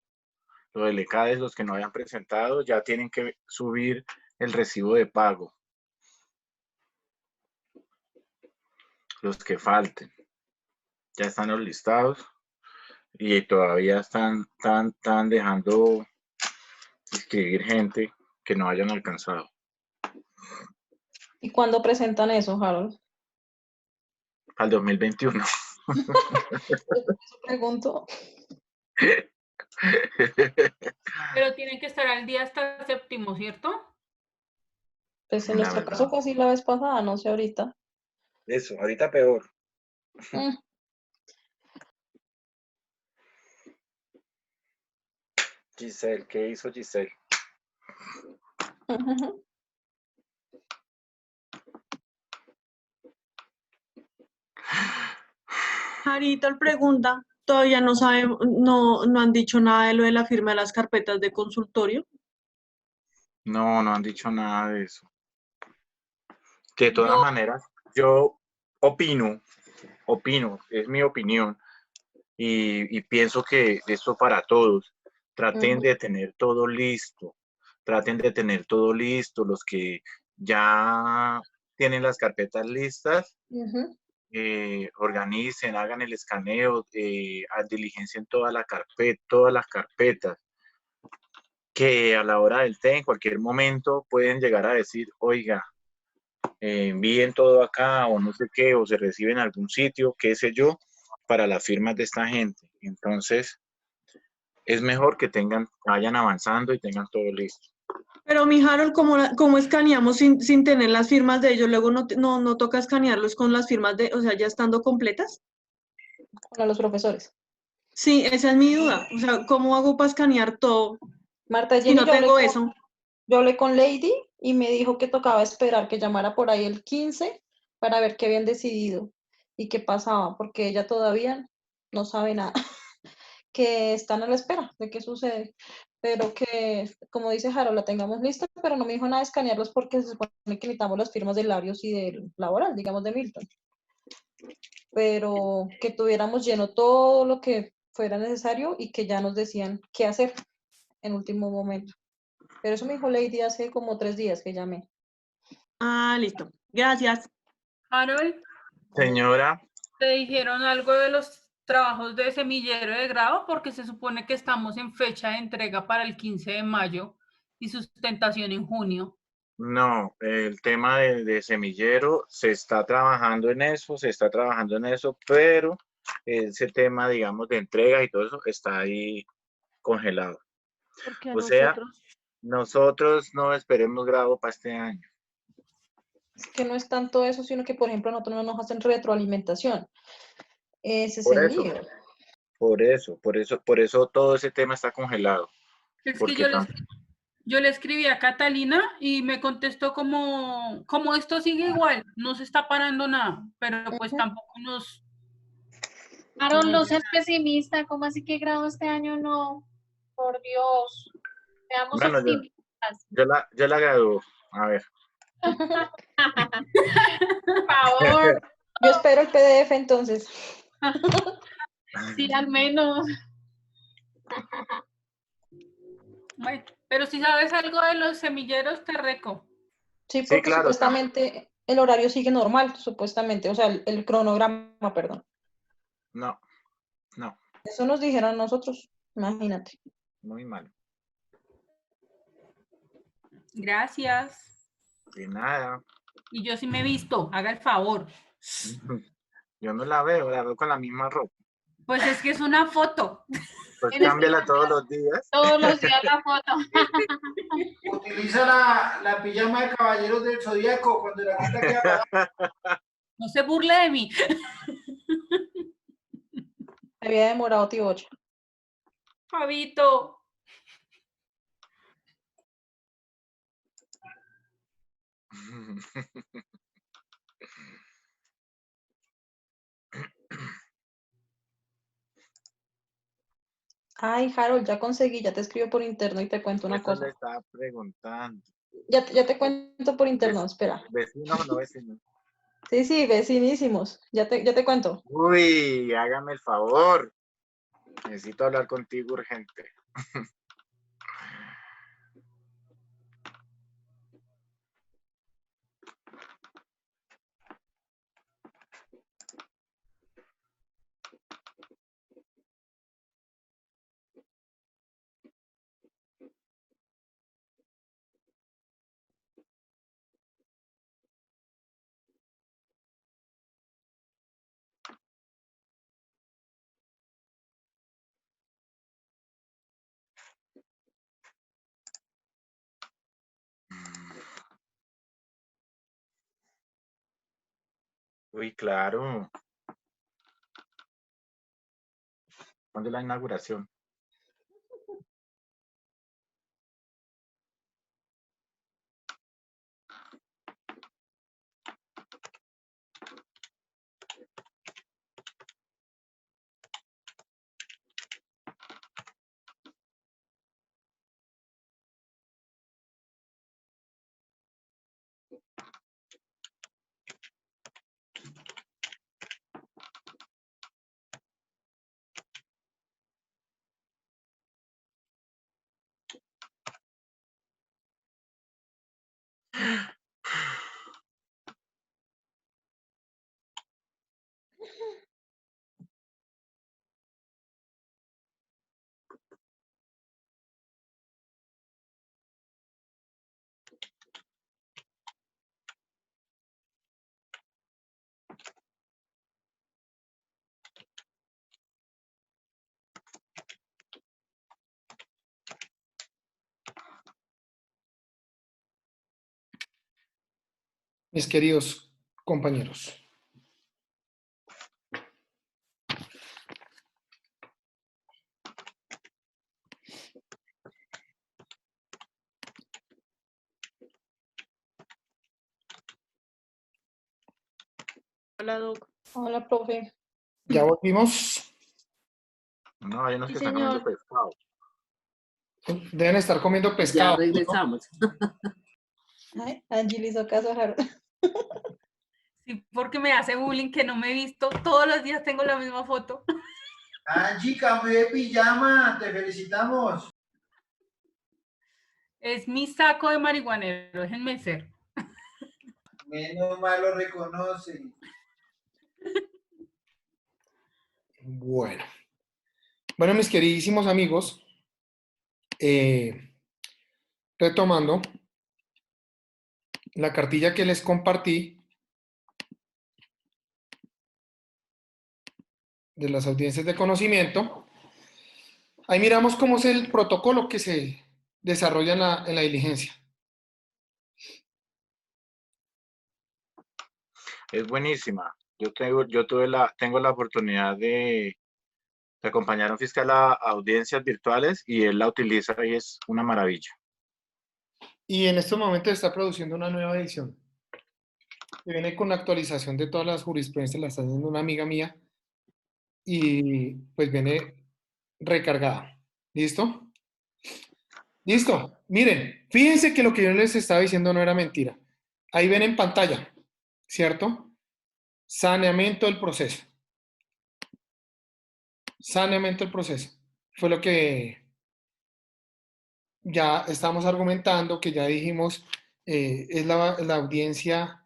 Lo de Lecades, los que no hayan presentado, ya tienen que subir el recibo de pago. Los que falten. Ya están los listados y todavía están dejando inscribir gente que no hayan alcanzado. ¿Y cuándo presentan eso, Harold? Al 2021. Eso pregunto. Pero tienen que estar al día hasta séptimo, ¿cierto? Pues en La nuestro verdad. caso fue así la vez pasada, no sé ahorita. Eso, ahorita peor. Mm. Giselle, ¿qué hizo Giselle? Jarito pregunta, todavía no sabemos, no han dicho nada de lo de la firma de las carpetas de consultorio. No, no han dicho nada de eso. De todas maneras, yo opino, es mi opinión, y pienso que esto para todos, traten de tener todo listo, los que ya tienen las carpetas listas, organicen, hagan el escaneo, diligencien todas las carpetas, que a la hora del té, en cualquier momento, pueden llegar a decir, oiga, envíen todo acá o no sé qué, o se recibe en algún sitio, qué sé yo, para las firmas de esta gente. Entonces, es mejor que vayan avanzando y tengan todo listo. Pero mi Harold, ¿cómo escaneamos sin tener las firmas de ellos? Luego no toca escanearlos con las firmas o sea, ya estando completas. Con los profesores. Sí, esa es mi duda. O sea, ¿cómo hago para escanear todo? Marta Si Jenny, no tengo eso. Yo hablé con Lady y me dijo que tocaba esperar que llamara por ahí el 15 para ver qué habían decidido y qué pasaba, porque ella todavía no sabe nada, que están a la espera de qué sucede, pero que, como dice Harold, la tengamos lista, pero no me dijo nada de escanearlos porque se supone que necesitamos las firmas de Larios y del laboral, digamos, de Milton, pero que tuviéramos lleno todo lo que fuera necesario y que ya nos decían qué hacer en último momento. Pero eso me dijo Lady hace como 3 días que llamé. Ah, listo. Gracias. Harold, Señora, ¿te dijeron algo de los trabajos de semillero de grado? Porque se supone que estamos en fecha de entrega para el 15 de mayo y sustentación en junio. no, el tema de semillero se está trabajando en eso, pero ese tema, digamos, de entregas y todo eso está ahí congelado. Porque a O sea, nosotros nosotros no esperemos grado para este año. Es que no es tanto eso, sino que, por ejemplo, a nosotros no nos hacen retroalimentación. Ese es Por el eso, lío. por eso todo ese tema está congelado. Es que Porque yo le escribí a Catalina y me contestó como esto sigue igual, no se está parando nada, pero pues tampoco nos... Harold, no seas pesimista, ¿cómo así que grado este año no? Por Dios, seamos bueno, optimistas. yo la gradúo. A ver. Por favor. Yo espero el PDF entonces. Sí, al menos. Bueno, pero si sabes algo de los semilleros, te reco. Sí, Sí, porque claro. supuestamente el horario sigue normal, supuestamente, o sea, el cronograma, perdón. No. Eso nos dijeron nosotros, imagínate. Muy mal. Gracias. De nada. Y yo sí me he visto, haga el favor. Yo no la veo con la misma ropa. Pues es que es una foto. Pues cámbiala todos los días. Todos los días la foto. Utiliza la pijama de caballeros del Zodíaco cuando la quita queda apagada. No se burle de mí. Me había demorado, tío 8. Fabito. Ay, Harold, ya conseguí, ya te escribo por interno y te cuento una Eso cosa. le estaba preguntando. Ya te cuento por interno, espera. ¿Vecinos o no vecinos? Sí, vecinísimos. Ya te cuento. Uy, hágame el favor. Necesito hablar contigo urgente. Uy, claro. ¿Cuándo es la inauguración? mis queridos compañeros. Hola, Doc. Hola, profe. ¿Ya volvimos? No, hay unos Sí, que están comiendo señor. pescado. Deben estar comiendo Ya pescado, ¿no? regresamos. Ay, Angie le hizo caso a Harold. Sí, porque me hace bullying que no me he visto. Todos los días tengo la misma foto. Angie, cambio de pijama, te felicitamos. Es mi saco de marihuanero, déjenme ser. Menos mal lo reconoce. Bueno. Bueno, mis queridísimos amigos, retomando la cartilla que les compartí de las audiencias de conocimiento, ahí miramos cómo es el protocolo que se desarrolla en la diligencia. Es buenísima. Tengo la oportunidad de acompañar a un fiscal a audiencias virtuales y él la utiliza y es una maravilla. Y en estos momentos está produciendo una nueva edición que viene con la actualización de todas las jurisprudencias, la está haciendo una amiga mía y pues viene recargada. ¿Listo? Listo. Miren, fíjense que lo que yo les estaba diciendo no era mentira. Ahí ven en pantalla, ¿cierto? Saneamiento del proceso. Saneamiento del proceso. Fue lo que ya estamos argumentando, que ya dijimos, es la audiencia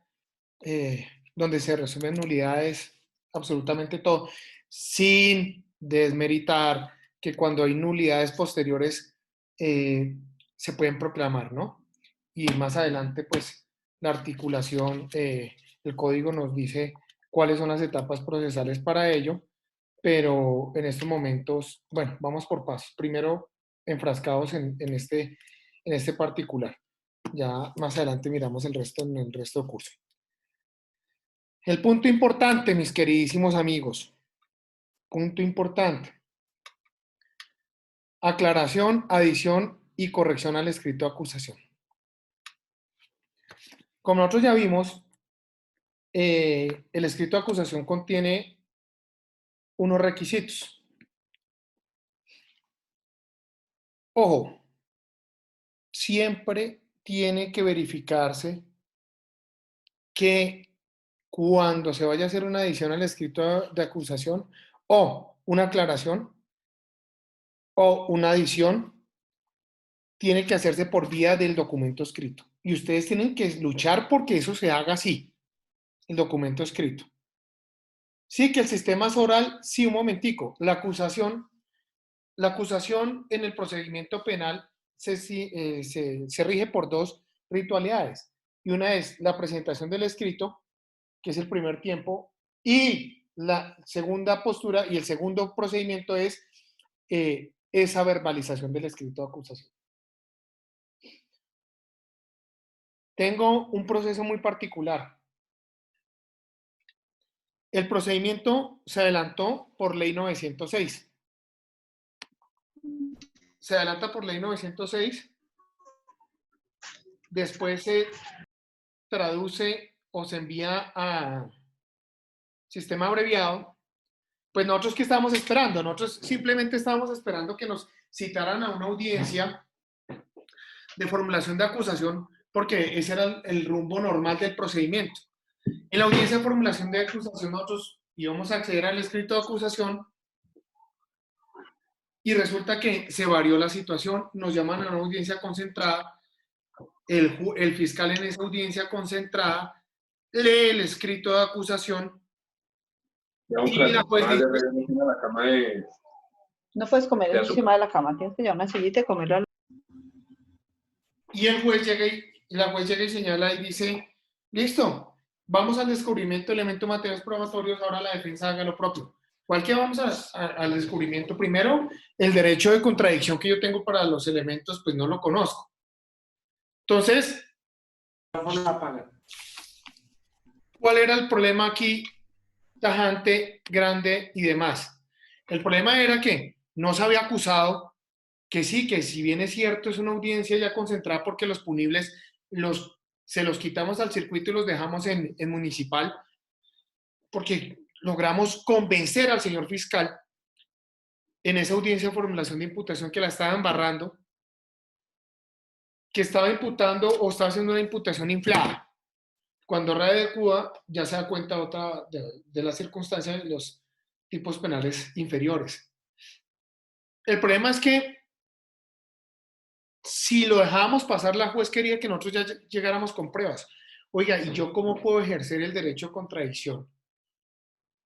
donde se resuelven nulidades, absolutamente todo, sin desmeritar que cuando hay nulidades posteriores se pueden proclamar, ¿no? Y más adelante, pues, la articulación, el código nos dice cuáles son las etapas procesales para ello, pero en estos momentos, bueno, vamos por pasos. Primero, enfrascados en este particular. Ya más adelante miramos el resto en el resto del curso. El punto importante, mis queridísimos amigos, punto importante. Aclaración, adición y corrección al escrito de acusación. Como nosotros ya vimos, el escrito de acusación contiene unos requisitos. Ojo, siempre tiene que verificarse que cuando se vaya a hacer una adición al escrito de acusación o una aclaración o una adición, tiene que hacerse por vía del documento escrito. Y ustedes tienen que luchar porque eso se haga así, el documento escrito. Sí, que el sistema es oral, sí, un momentico. La acusación en el procedimiento penal se rige por dos ritualidades. Y una es la presentación del escrito, que es el primer tiempo, y la segunda postura y el segundo procedimiento es esa verbalización del escrito de acusación. Tengo un proceso muy particular. El procedimiento se adelantó por ley 906. Se adelanta por ley 906. Después se traduce o se envía a sistema abreviado. Pues nosotros, ¿qué estábamos esperando? Nosotros simplemente estábamos esperando que nos citaran a una audiencia de formulación de acusación, porque ese era el rumbo normal del procedimiento. En la audiencia de formulación de acusación nosotros íbamos a acceder al escrito de acusación y resulta que se varió la situación, nos llaman a una audiencia concentrada, el fiscal en esa audiencia concentrada lee el escrito de acusación y la juez dice, No puedes comer encima de la cama, tienes que llevar una sillita y comerlo al... y el juez llega la juez llega y señala y dice, listo, vamos al descubrimiento de elementos materiales probatorios, ahora la defensa haga lo propio. ¿Cuál que vamos al descubrimiento? Primero, el derecho de contradicción que yo tengo para los elementos, pues no lo conozco. Entonces, vamos a apagar. ¿Cuál era el problema aquí? Tajante, grande y demás. El problema era que no se había acusado que sí, que si bien es cierto, es una audiencia ya concentrada porque los punibles se los quitamos al circuito y los dejamos en municipal, porque logramos convencer al señor fiscal en esa audiencia de formulación de imputación que la estaba embarrando, que estaba imputando o estaba haciendo una imputación inflada. Cuando readecua ya se da cuenta otra de las circunstancias de los tipos penales inferiores. El problema es que si lo dejábamos pasar, la juez quería que nosotros ya llegáramos con pruebas. Oiga, ¿y yo cómo puedo ejercer el derecho a contradicción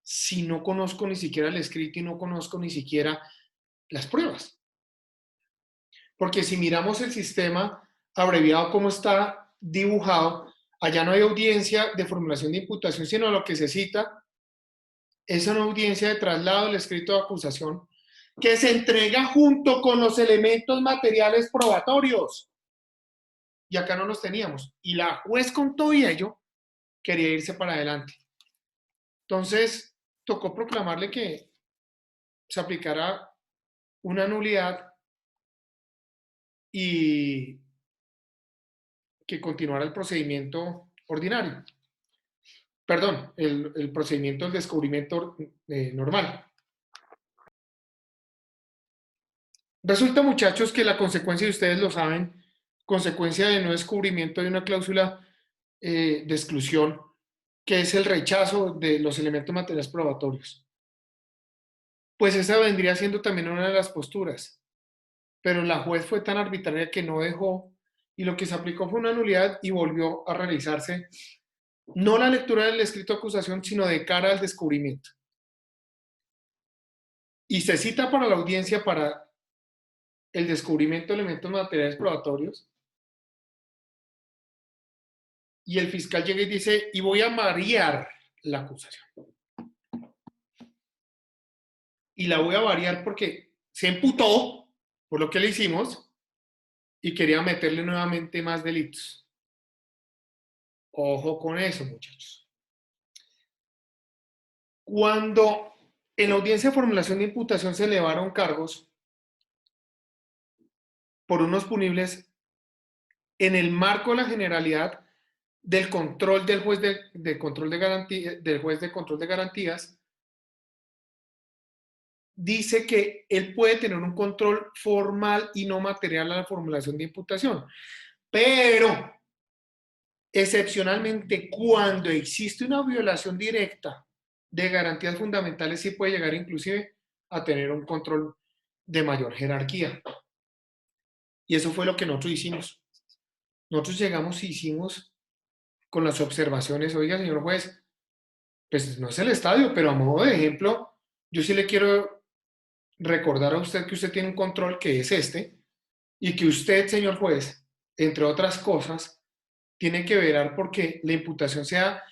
si no conozco ni siquiera el escrito y no conozco ni siquiera las pruebas? Porque si miramos el sistema abreviado como está dibujado, allá no hay audiencia de formulación de imputación, sino lo que se cita es una audiencia de traslado del escrito de acusación que se entrega junto con los elementos materiales probatorios. Y acá no los teníamos. Y la juez con todo y ello quería irse para adelante. Entonces, tocó proclamarle que se aplicara una nulidad y que continuara el procedimiento ordinario. Perdón, el procedimiento del descubrimiento normal. Resulta, muchachos, que la consecuencia, y ustedes lo saben, consecuencia de no descubrimiento de una cláusula de exclusión, que es el rechazo de los elementos materiales probatorios. Pues esa vendría siendo también una de las posturas. Pero la juez fue tan arbitraria que no dejó, y lo que se aplicó fue una nulidad y volvió a realizarse no la lectura del escrito de acusación, sino de cara al descubrimiento. Y se cita para la audiencia para el descubrimiento de elementos materiales probatorios. Y el fiscal llega y dice, y voy a variar la acusación. Y la voy a variar porque se imputó por lo que le hicimos y quería meterle nuevamente más delitos. Ojo con eso, muchachos. Cuando en la audiencia de formulación de imputación se elevaron cargos por unos punibles en el marco de la generalidad del control del juez de control de garantías, dice que él puede tener un control formal y no material a la formulación de imputación, pero excepcionalmente cuando existe una violación directa de garantías fundamentales sí puede llegar inclusive a tener un control de mayor jerarquía. Y eso fue lo que nosotros hicimos. Nosotros llegamos y hicimos con las observaciones, oiga, señor juez, pues no es el estadio, pero a modo de ejemplo, yo sí le quiero recordar a usted que usted tiene un control que es este, y que usted, señor juez, entre otras cosas, tiene que velar porque la imputación sea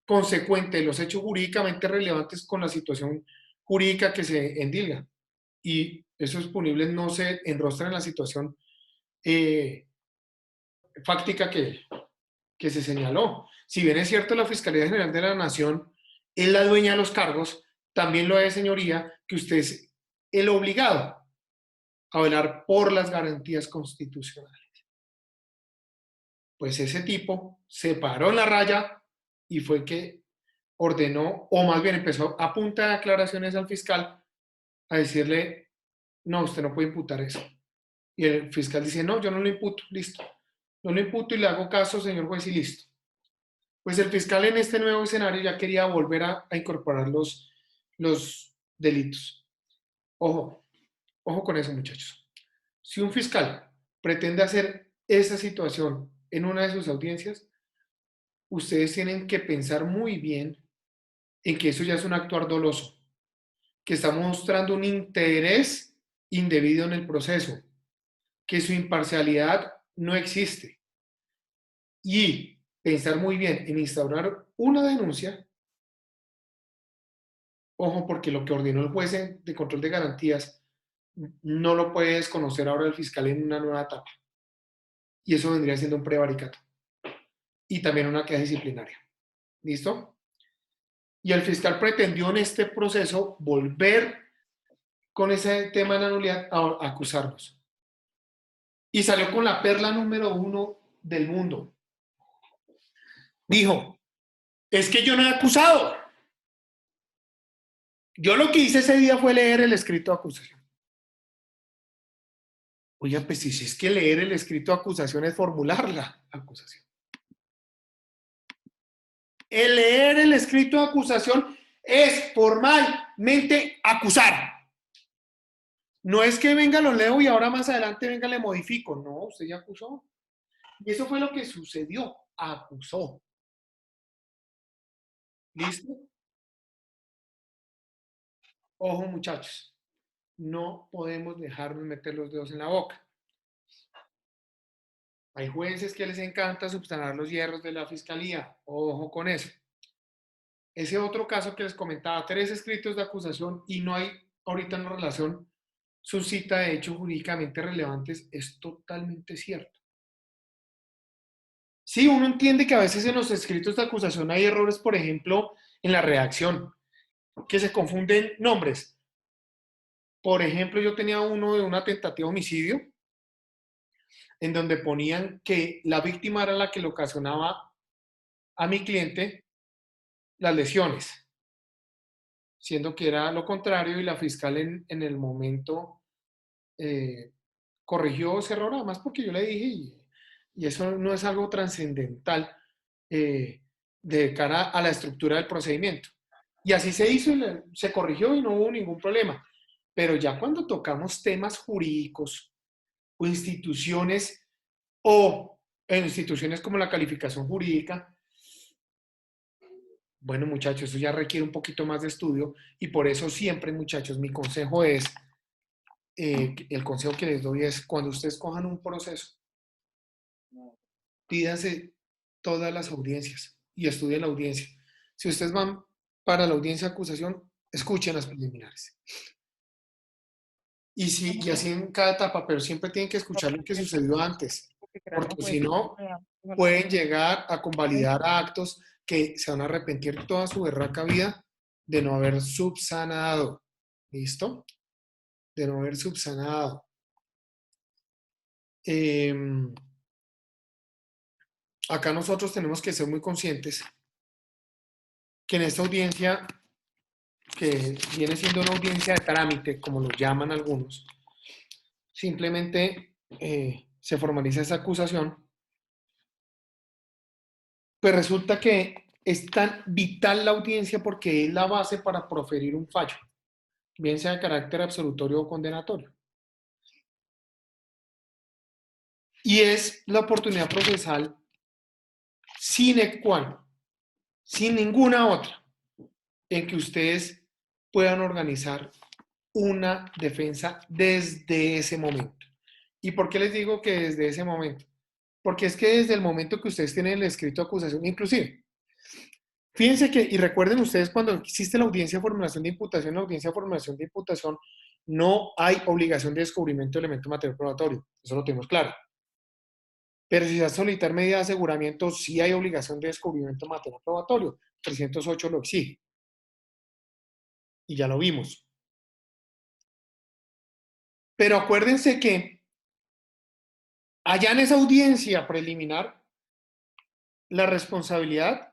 consecuente de los hechos jurídicamente relevantes con la situación jurídica que se endilga. Y esos punibles no se enrostran en la situación fáctica que se señaló. Si bien es cierto, la Fiscalía General de la Nación es la dueña de los cargos, también lo es, señoría, que usted es el obligado a velar por las garantías constitucionales. Pues ese tipo se paró en la raya y fue que ordenó, o más bien empezó a punta de aclaraciones al fiscal a decirle, no, usted no puede imputar eso. Y el fiscal dice, no, yo no lo imputo, listo. No lo imputo y le hago caso, señor juez, y listo. Pues el fiscal en este nuevo escenario ya quería volver a incorporar los delitos. Ojo con eso, muchachos. Si un fiscal pretende hacer esa situación en una de sus audiencias, ustedes tienen que pensar muy bien en que eso ya es un actuar doloso, que está mostrando un interés indebido en el proceso, que su imparcialidad no existe. Y pensar muy bien en instaurar una denuncia, ojo, porque lo que ordenó el juez de control de garantías no lo puede desconocer ahora el fiscal en una nueva etapa. Y eso vendría siendo un prevaricato. Y también una queja disciplinaria. ¿Listo? Y el fiscal pretendió en este proceso volver con ese tema de la nulidad a acusarnos. Y salió con la perla número 1 del mundo. Dijo, es que yo no he acusado. Yo lo que hice ese día fue leer el escrito de acusación. Oye, pues si es que leer el escrito de acusación es formular la acusación. El leer el escrito de acusación es formalmente acusar. No es que venga, lo leo y ahora más adelante venga, le modifico. No, usted ya acusó. Y eso fue lo que sucedió. Acusó. ¿Listo? Ojo, muchachos. No podemos dejarnos meter los dedos en la boca. Hay jueces que les encanta subsanar los hierros de la fiscalía. Ojo con eso. Ese otro caso que les comentaba, 3 escritos de acusación y no hay ahorita una relación suscita de hechos jurídicamente relevantes, es totalmente cierto. Sí, uno entiende que a veces en los escritos de acusación hay errores, por ejemplo, en la redacción, que se confunden nombres. Por ejemplo, yo tenía uno de una tentativa de homicidio, en donde ponían que la víctima era la que le ocasionaba a mi cliente las lesiones, siendo que era lo contrario y la fiscal en el momento corrigió ese error, además porque yo le dije, y eso no es algo trascendental de cara a la estructura del procedimiento. Y así se hizo, se corrigió y no hubo ningún problema. Pero ya cuando tocamos temas jurídicos o instituciones en instituciones como la calificación jurídica, bueno, muchachos, eso ya requiere un poquito más de estudio y por eso siempre, muchachos, mi consejo es, el consejo que les doy es, cuando ustedes cojan un proceso, pídanse todas las audiencias y estudien la audiencia. Si ustedes van para la audiencia de acusación, escuchen las preliminares. Y así en cada etapa, pero siempre tienen que escuchar lo que sucedió antes, porque si no, pueden llegar a convalidar actos que se van a arrepentir toda su berraca vida de no haber subsanado. ¿Listo? De no haber subsanado. Acá nosotros tenemos que ser muy conscientes que en esta audiencia, que viene siendo una audiencia de trámite, como lo llaman algunos, simplemente se formaliza esa acusación, pues resulta que es tan vital la audiencia porque es la base para proferir un fallo, bien sea de carácter absolutorio o condenatorio. Y es la oportunidad procesal sine qua non, sin ninguna otra, en que ustedes puedan organizar una defensa desde ese momento. ¿Y por qué les digo que desde ese momento? Porque es que desde el momento que ustedes tienen el escrito de acusación, inclusive, fíjense que, y recuerden ustedes cuando existe la audiencia de formulación de imputación, la audiencia de formulación de imputación, no hay obligación de descubrimiento de elemento material probatorio, eso lo tenemos claro. Pero si se va a solicitar medida de aseguramiento, sí hay obligación de descubrimiento de material probatorio, 308 lo exige. Y ya lo vimos. Pero acuérdense que allá en esa audiencia preliminar, la responsabilidad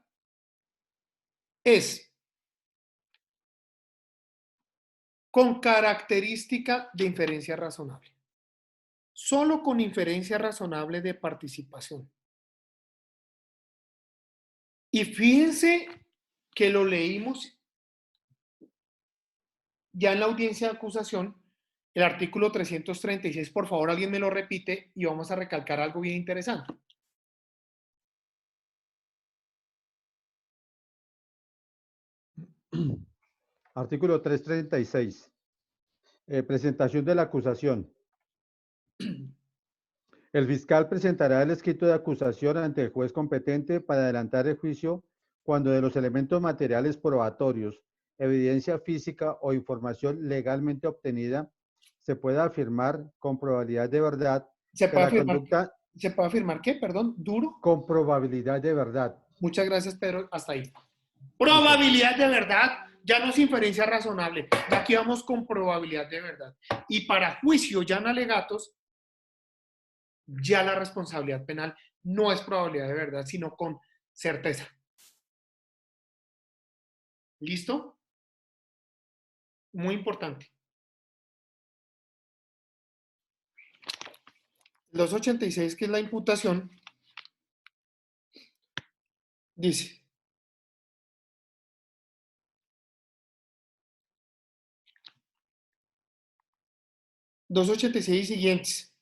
es con característica de inferencia razonable. Solo con inferencia razonable de participación. Y fíjense que lo leímos ya en la audiencia de acusación, el artículo 336, por favor, alguien me lo repite y vamos a recalcar algo bien interesante. Artículo 336. Presentación de la acusación. El fiscal presentará el escrito de acusación ante el juez competente para adelantar el juicio cuando de los elementos materiales probatorios, evidencia física o información legalmente obtenida se pueda afirmar con probabilidad de verdad. ¿Se puede afirmar qué? Perdón, duro. Con probabilidad de verdad. Muchas gracias, Pedro. Hasta ahí. Probabilidad de verdad, ya no es inferencia razonable. Ya aquí vamos con probabilidad de verdad. Y para juicio ya en alegatos, ya la responsabilidad penal no es probabilidad de verdad, sino con certeza. ¿Listo? Muy importante. 286, que es la imputación, dice: $286 y siguientes.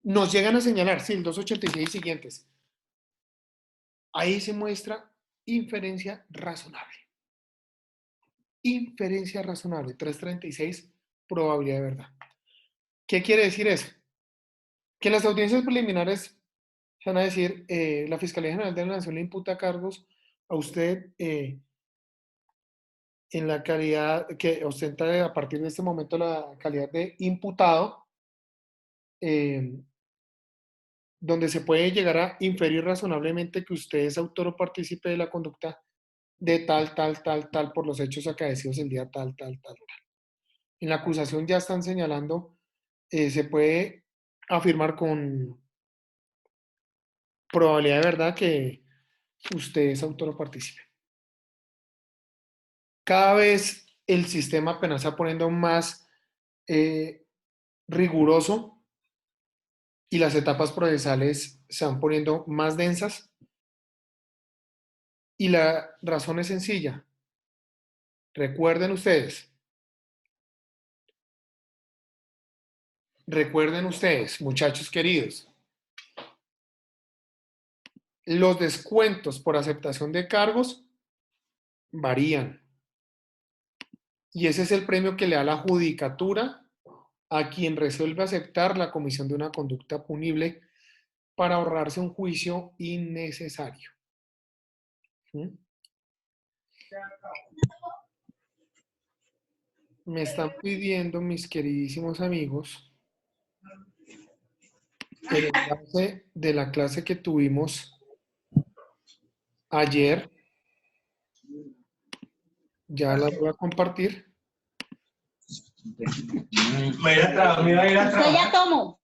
Nos llegan a señalar, sí, el 286 y siguientes. Ahí se muestra inferencia razonable. Inferencia razonable, 336, probabilidad de verdad. ¿Qué quiere decir eso? Que en las audiencias preliminares se van a decir, la Fiscalía General de la Nación le imputa cargos a usted en la calidad que ostenta a partir de este momento la calidad de imputado, donde se puede llegar a inferir razonablemente que usted es autor o partícipe de la conducta de tal, por los hechos acaecidos el día tal. En la acusación ya están señalando, se puede afirmar con probabilidad de verdad que usted es autor o partícipe. Cada vez el sistema penal se está poniendo más riguroso y las etapas procesales se van poniendo más densas. Y la razón es sencilla. Recuerden ustedes, muchachos queridos, los descuentos por aceptación de cargos varían. Y ese es el premio que le da la judicatura a quien resuelve aceptar la comisión de una conducta punible para ahorrarse un juicio innecesario. ¿Sí? Me están pidiendo, mis queridísimos amigos, el enlace de la clase que tuvimos ayer. Ya la voy a compartir. Me iba a ir a trabajar. Yo ya tomo.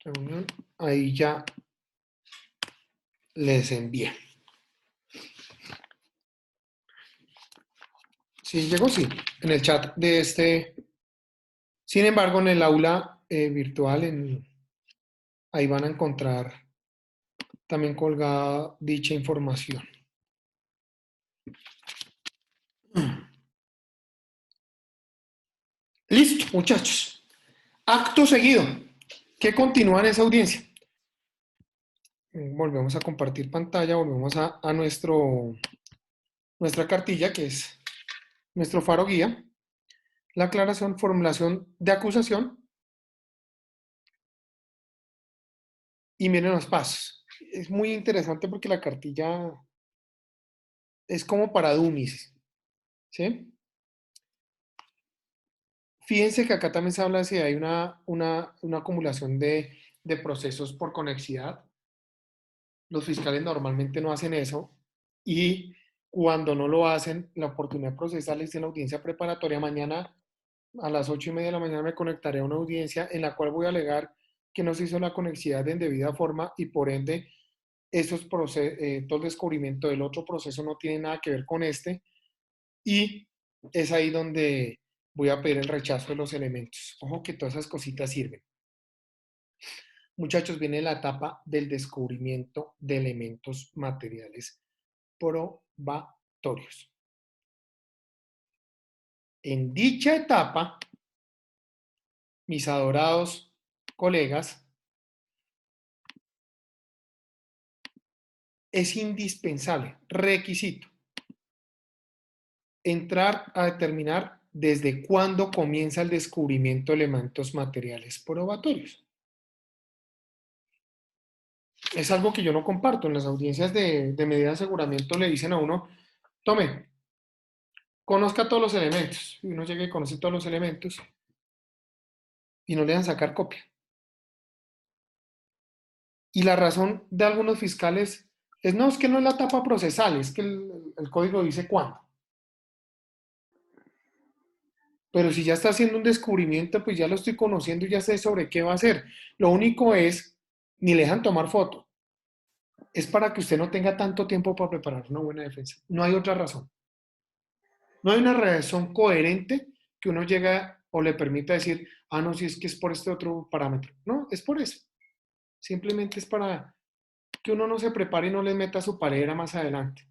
Reunión, ahí ya les envié. Sí, llegó, sí, en el chat de este. Sin embargo, en el aula virtual, ahí van a encontrar también colgada dicha información. Listo, muchachos. Acto seguido. ¿Qué continúa en esa audiencia? Volvemos a compartir pantalla, volvemos a nuestra cartilla, que es nuestro faro guía. La aclaración, formulación de acusación. Y miren los pasos. Es muy interesante porque la cartilla es como para dummies. ¿Sí? Fíjense que acá también se habla de si hay una acumulación de procesos por conexidad. Los fiscales normalmente no hacen eso y cuando no lo hacen, la oportunidad procesal es en la audiencia preparatoria. Mañana a las 8:30 de la mañana me conectaré a una audiencia en la cual voy a alegar que no se hizo la conexidad en debida forma y por ende todo el descubrimiento del otro proceso no tiene nada que ver con este y es ahí donde voy a pedir el rechazo de los elementos. Ojo que todas esas cositas sirven. Muchachos, viene la etapa del descubrimiento de elementos materiales probatorios. En dicha etapa, mis adorados colegas, es indispensable, requisito, entrar a determinar desde cuándo comienza el descubrimiento de elementos materiales probatorios. es algo que yo no comparto. En las audiencias de medida de aseguramiento le dicen a uno, tome, conozca todos los elementos. Y uno llega y conoce todos los elementos y no le dan sacar copia. Y la razón de algunos fiscales es, no, es que no es la etapa procesal, es que el código dice cuándo. Pero si ya está haciendo un descubrimiento, pues ya lo estoy conociendo y ya sé sobre qué va a hacer. Lo único es, ni le dejan tomar foto. Es para que usted no tenga tanto tiempo para preparar una buena defensa. No hay otra razón. No hay una razón coherente que uno llega o le permita decir, ah, no, si es que es por este otro parámetro. No, es por eso. Simplemente es para que uno no se prepare y no le meta su paredera más adelante.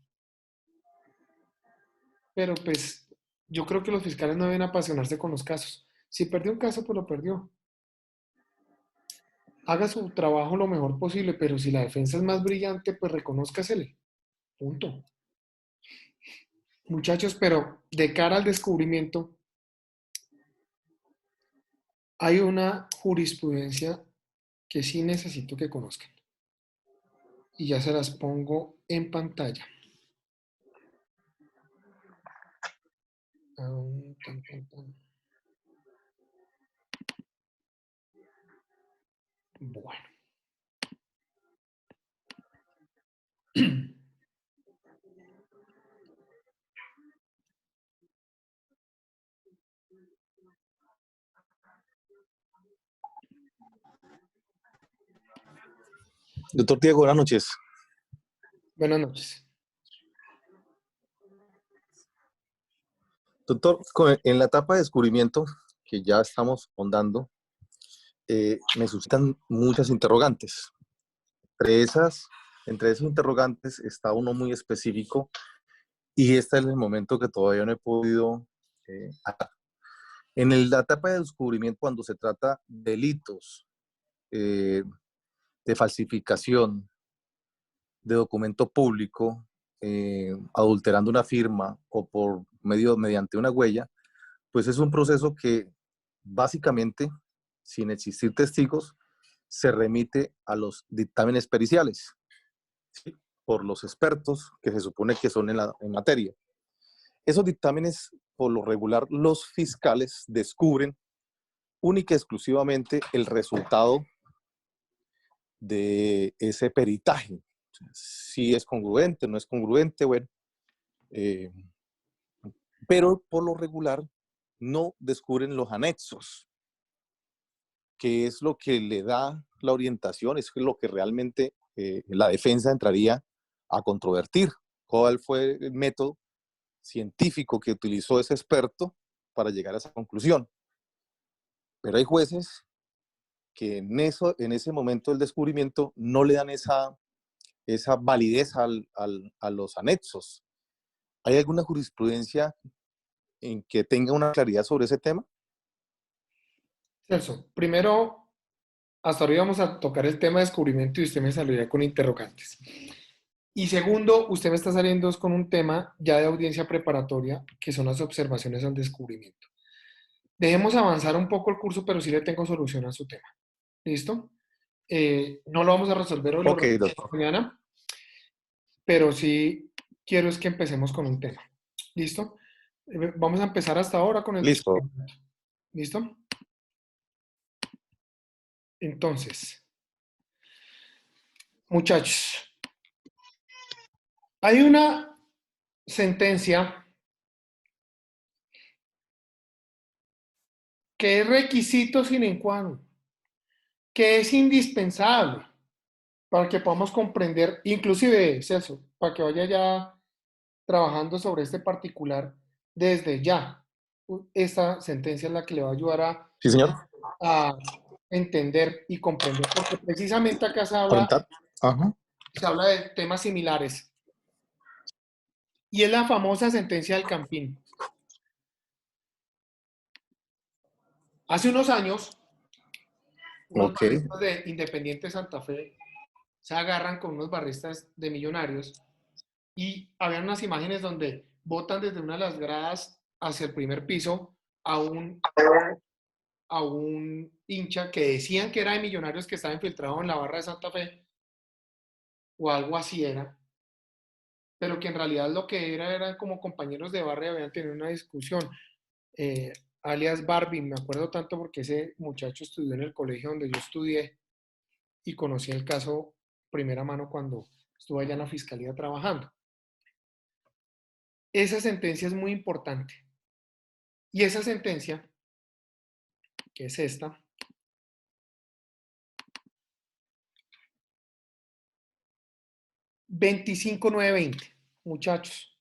Pero pues yo creo que los fiscales no deben apasionarse con los casos. Si perdió un caso, pues lo perdió. Haga su trabajo lo mejor posible, pero si la defensa es más brillante, pues reconózcasele. Punto. Muchachos, pero de cara al descubrimiento, hay una jurisprudencia que sí necesito que conozcan. Y ya se las pongo en pantalla. Bueno. Doctor Diego, buenas noches. Buenas noches. Doctor, en la etapa de descubrimiento que ya estamos hondando, me suscitan muchas interrogantes. Entre esos interrogantes está uno muy específico y este es el momento que todavía no he podido hablar. En la etapa de descubrimiento, cuando se trata de delitos de falsificación de documento público, adulterando una firma o mediante una huella, pues es un proceso que básicamente, sin existir testigos, se remite a los dictámenes periciales, ¿sí? Por los expertos que se supone que son en materia. Esos dictámenes, por lo regular, los fiscales descubren única y exclusivamente el resultado de ese peritaje. Si es congruente, no es congruente, bueno. Pero por lo regular no descubren los anexos, que es lo que le da la orientación, es lo que realmente la defensa entraría a controvertir. ¿Cuál fue el método científico que utilizó ese experto para llegar a esa conclusión? Pero hay jueces que en ese momento del descubrimiento no le dan esa validez a los anexos. ¿Hay alguna jurisprudencia en que tenga una claridad sobre ese tema? Celso, primero, hasta ahora íbamos a tocar el tema de descubrimiento y usted me salió con interrogantes. Y segundo, usted me está saliendo con un tema ya de audiencia preparatoria, que son las observaciones al descubrimiento. Dejemos avanzar un poco el curso, pero sí le tengo solución a su tema. ¿Listo? No lo vamos a resolver hoy, Ok, doctor. mañana, pero sí quiero es que empecemos con un tema. ¿Listo? Vamos a empezar hasta ahora con el descubrimiento. ¿Listo? Entonces, muchachos, hay una sentencia que es requisito sine qua non, que es indispensable para que podamos comprender, inclusive, Celso, para que vaya ya trabajando sobre este particular desde ya. Esta sentencia es la que le va a ayudar Sí, señor. a entender y comprender, porque precisamente acá se Orientar. Ajá. habla de temas similares. Y es la famosa sentencia del Campín. Hace unos años, unos barristas de Independiente Santa Fe se agarran con unos barristas de Millonarios y había unas imágenes donde botan desde una de las gradas hacia el primer piso a un hincha que decían que era de Millonarios que estaba infiltrado en la barra de Santa Fe o algo así era, pero que en realidad lo que era como compañeros de barrio habían tenido una discusión, alias Barbie, me acuerdo tanto porque ese muchacho estudió en el colegio donde yo estudié y conocí el caso primera mano cuando estuve allá en la fiscalía trabajando. Esa sentencia es muy importante. Y esa sentencia, que es esta, $25,920, muchachos.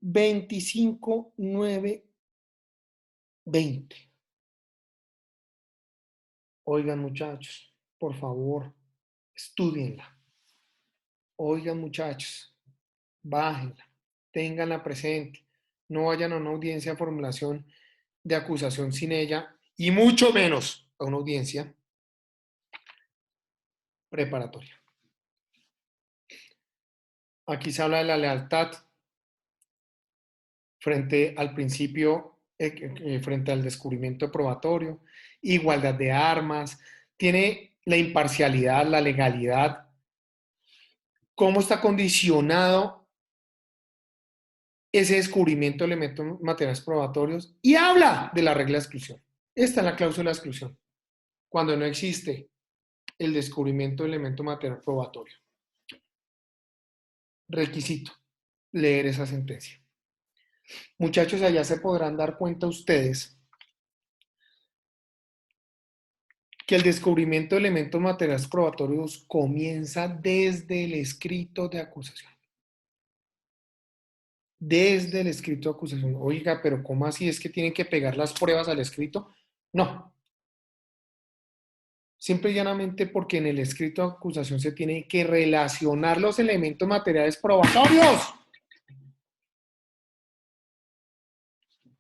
25,920. Oigan, muchachos, por favor, estúdienla. Oigan, muchachos, bájenla, ténganla presente. No vayan a una audiencia de formulación de acusación sin ella, y mucho menos a una audiencia preparatoria. Aquí se habla de la lealtad frente al principio, frente al descubrimiento probatorio, igualdad de armas, tiene la imparcialidad, la legalidad, cómo está condicionado ese descubrimiento de elementos materiales probatorios, y habla de la regla de exclusión. Esta es la cláusula de exclusión, cuando no existe el descubrimiento de elemento material probatorio. Requisito, leer esa sentencia. Muchachos, allá se podrán dar cuenta ustedes que el descubrimiento de elementos materiales probatorios comienza desde el escrito de acusación. Desde el escrito de acusación. Oiga, pero ¿cómo así? ¿Es que tienen que pegar las pruebas al escrito? No. Simple y llanamente porque en el escrito de acusación se tienen que relacionar los elementos materiales probatorios.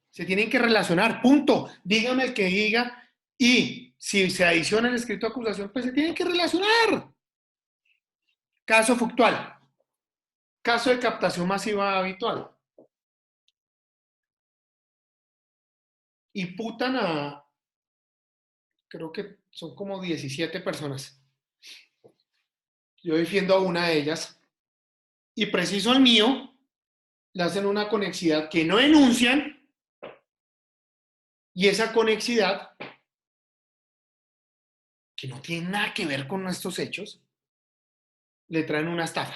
Se tienen que relacionar, punto. Dígame el que diga, y si se adiciona el escrito de acusación, pues se tienen que relacionar. Caso factual. Caso de captación masiva habitual. Imputan a, creo que son como 17 personas. Yo defiendo a una de ellas. Y preciso al mío, le hacen una conexidad que no enuncian. Y esa conexidad, que no tiene nada que ver con estos hechos, le traen una estafa.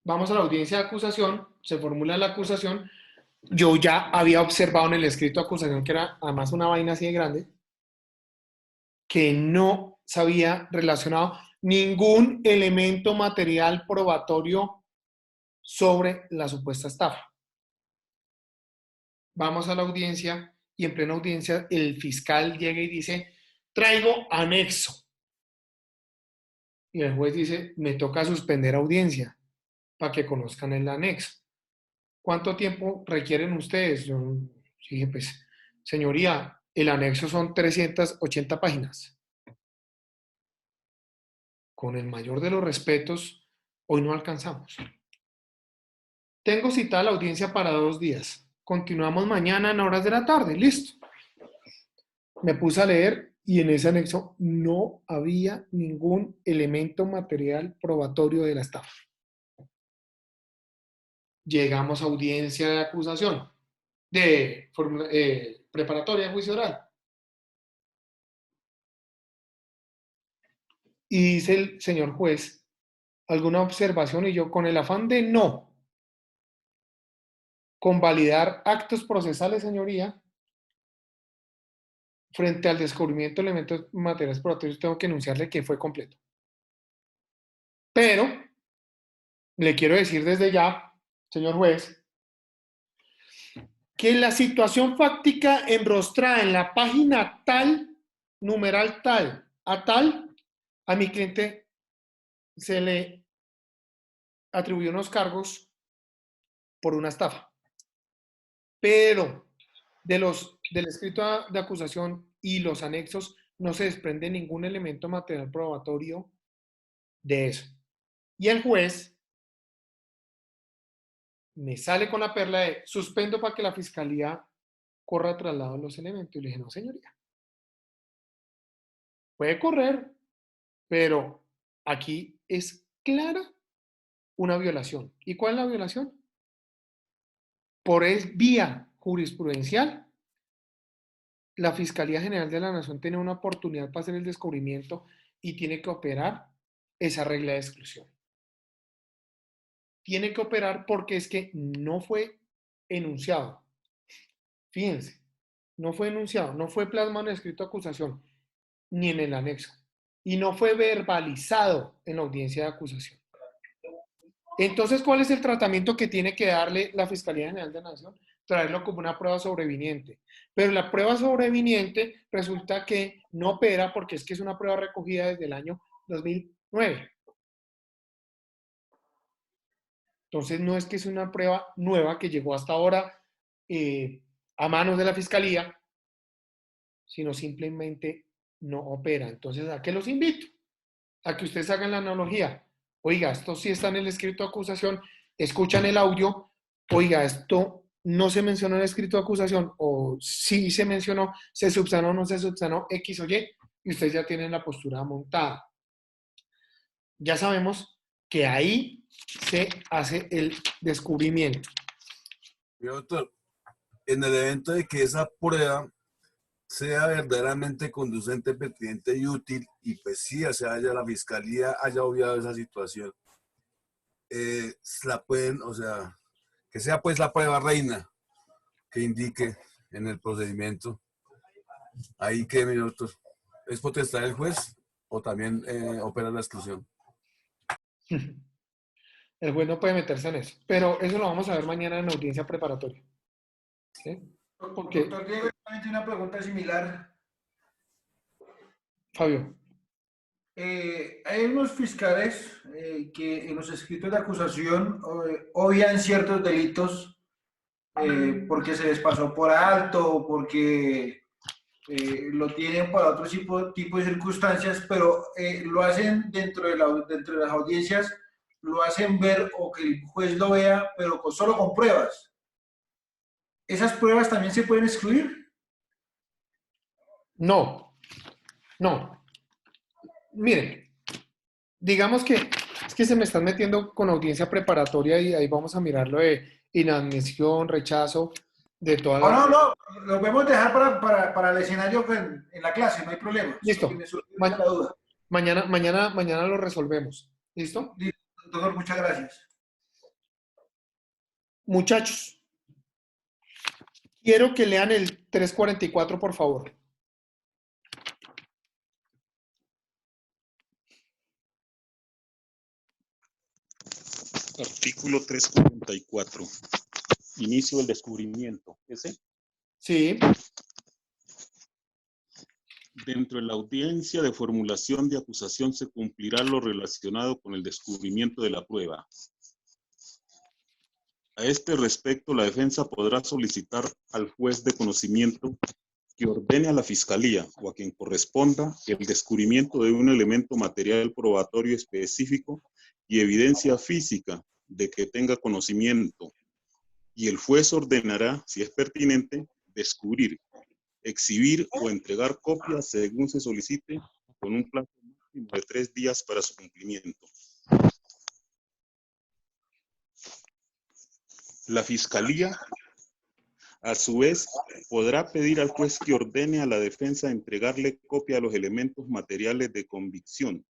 Vamos a la audiencia de acusación, se formula la acusación. Yo ya había observado en el escrito de acusación, que era además una vaina así de grande, que no se había relacionado ningún elemento material probatorio sobre la supuesta estafa. Vamos a la audiencia y en plena audiencia el fiscal llega y dice, traigo anexo. Y el juez dice, me toca suspender audiencia para que conozcan el anexo. ¿Cuánto tiempo requieren ustedes? Yo dije, pues, señoría, el anexo son 380 páginas. Con el mayor de los respetos, hoy no alcanzamos. Tengo citada la audiencia para 2 días. Continuamos mañana en horas de la tarde. Listo. Me puse a leer y en ese anexo no había ningún elemento material probatorio de la estafa. Llegamos a audiencia de acusación, de preparatoria de juicio oral. Y dice el señor juez, ¿alguna observación? Y yo, con el afán de no convalidar actos procesales, señoría, frente al descubrimiento de elementos materiales probatorios, tengo que enunciarle que fue completo. Pero, le quiero decir desde ya, señor juez, que la situación fáctica enrostrada en la página tal, numeral tal, a mi cliente se le atribuyó unos cargos por una estafa. Pero del escrito de acusación y los anexos no se desprende ningún elemento material probatorio de eso. Y el juez me sale con la perla de suspendo para que la fiscalía corra traslado de los elementos. Y le dije, no, señoría. Puede correr, Pero aquí es clara una violación. ¿Y cuál es la violación? Por vía jurisprudencial, la Fiscalía General de la Nación tiene una oportunidad para hacer el descubrimiento y tiene que operar esa regla de exclusión. Tiene que operar porque es que no fue enunciado. Fíjense, no fue enunciado, no fue plasmado en el escrito de acusación, ni en el anexo. Y no fue verbalizado en la audiencia de acusación. Entonces, ¿cuál es el tratamiento que tiene que darle la Fiscalía General de la Nación? Traerlo como una prueba sobreviniente. Pero la prueba sobreviniente resulta que no opera porque es que es una prueba recogida desde el año 2009. Entonces, no es que es una prueba nueva que llegó hasta ahora a manos de la Fiscalía, sino simplemente no opera. Entonces, ¿a qué los invito? A que ustedes hagan la analogía. Oiga, esto sí está en el escrito de acusación, escuchan el audio, oiga, esto no se mencionó en el escrito de acusación, o sí se mencionó, se subsanó o no se subsanó, X o Y, y ustedes ya tienen la postura montada. Ya sabemos que ahí se hace el descubrimiento. Doctor, en el evento de que esa prueba sea verdaderamente conducente, pertinente y útil, y pues sí, o sea, la Fiscalía haya obviado esa situación, la pueden, o sea, que sea pues la prueba reina que indique en el procedimiento. Ahí que, doctor, ¿es potestad del juez o también opera la exclusión? El juez no puede meterse en eso, pero eso lo vamos a ver mañana en la audiencia preparatoria. ¿Sí? Porque, Doctor Diego, una pregunta similar. Fabio. Hay unos fiscales que en los escritos de acusación obvian ciertos delitos porque se les pasó por alto o porque lo tienen para otro tipo de circunstancias, pero lo hacen dentro de las audiencias, lo hacen ver o que el juez lo vea, pero solo con pruebas. ¿Esas pruebas también se pueden excluir? No, no. Miren, digamos que es que se me están metiendo con audiencia preparatoria y ahí vamos a mirar lo de inadmisión, rechazo, de todas las... No, lo podemos dejar para el escenario en la clase, no hay problema. Listo. Me surgió la duda. Mañana lo resolvemos. ¿Listo? Listo, doctor, muchas gracias. Muchachos, quiero que lean el 344, por favor. Artículo 344. Inicio del descubrimiento. ¿Ese? Sí. Dentro de la audiencia de formulación de acusación se cumplirá lo relacionado con el descubrimiento de la prueba. A este respecto, la defensa podrá solicitar al juez de conocimiento que ordene a la Fiscalía o a quien corresponda el descubrimiento de un elemento material probatorio específico y evidencia física de que tenga conocimiento, y el juez ordenará, si es pertinente, descubrir, exhibir o entregar copias según se solicite, con un plazo máximo de 3 días para su cumplimiento. La Fiscalía, a su vez, podrá pedir al juez que ordene a la defensa entregarle copia de los elementos materiales de convicción,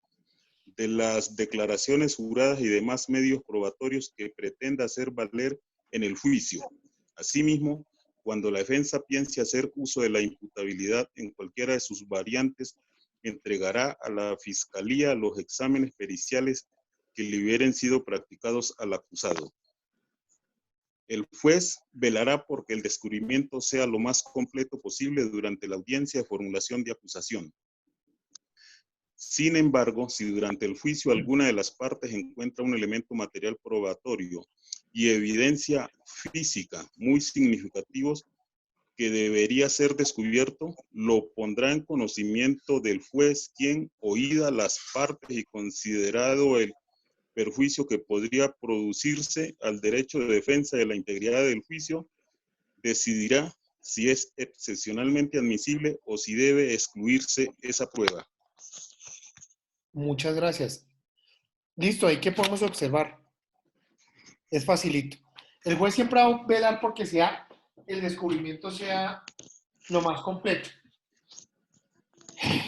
de las declaraciones juradas y demás medios probatorios que pretenda hacer valer en el juicio. Asimismo, cuando la defensa piense hacer uso de la imputabilidad en cualquiera de sus variantes, entregará a la Fiscalía los exámenes periciales que le hubieran sido practicados al acusado. El juez velará porque el descubrimiento sea lo más completo posible durante la audiencia de formulación de acusación. Sin embargo, si durante el juicio alguna de las partes encuentra un elemento material probatorio y evidencia física muy significativos que debería ser descubierto, lo pondrá en conocimiento del juez, quien, oídas las partes y considerado el perjuicio que podría producirse al derecho de defensa de la integridad del juicio, decidirá si es excepcionalmente admisible o si debe excluirse esa prueba. Muchas gracias. Listo, ahí que podemos observar. Es facilito. El juez siempre va a velar porque el descubrimiento sea lo más completo.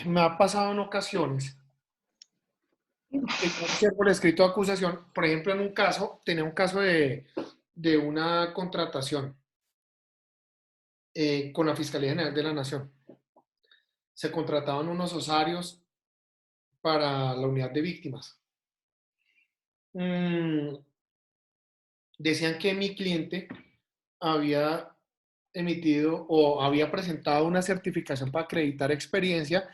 Me ha pasado en ocasiones que yo observo el escrito de acusación, por ejemplo, tenía un caso de una contratación con la Fiscalía General de la Nación. Se contrataban unos osarios para la unidad de víctimas. Decían que mi cliente había emitido o había presentado una certificación para acreditar experiencia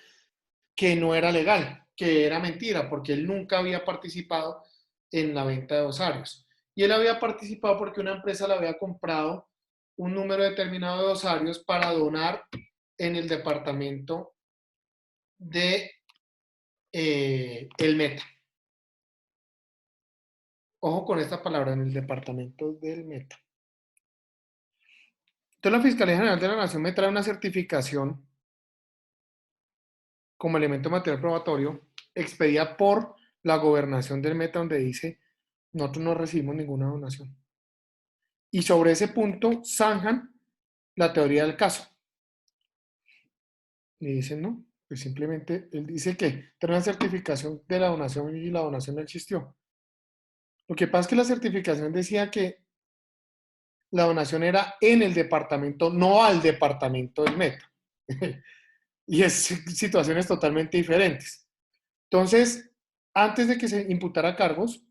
que no era legal, que era mentira, porque él nunca había participado en la venta de osarios. Y él había participado porque una empresa le había comprado un número determinado de osarios para donar en el departamento de el Meta. Ojo con esta palabra, en el departamento del Meta. Entonces la Fiscalía General de la Nación me trae una certificación como elemento material probatorio expedida por la gobernación del Meta, donde dice, nosotros no recibimos ninguna donación. Y sobre ese punto zanjan la teoría del caso. Y dicen, no, pues simplemente él dice que trae una certificación de la donación y la donación no existió. Lo que pasa es que la certificación decía que la donación era en el departamento, no al departamento del Meta. Y es situaciones totalmente diferentes. Entonces, antes de que se imputara cargos,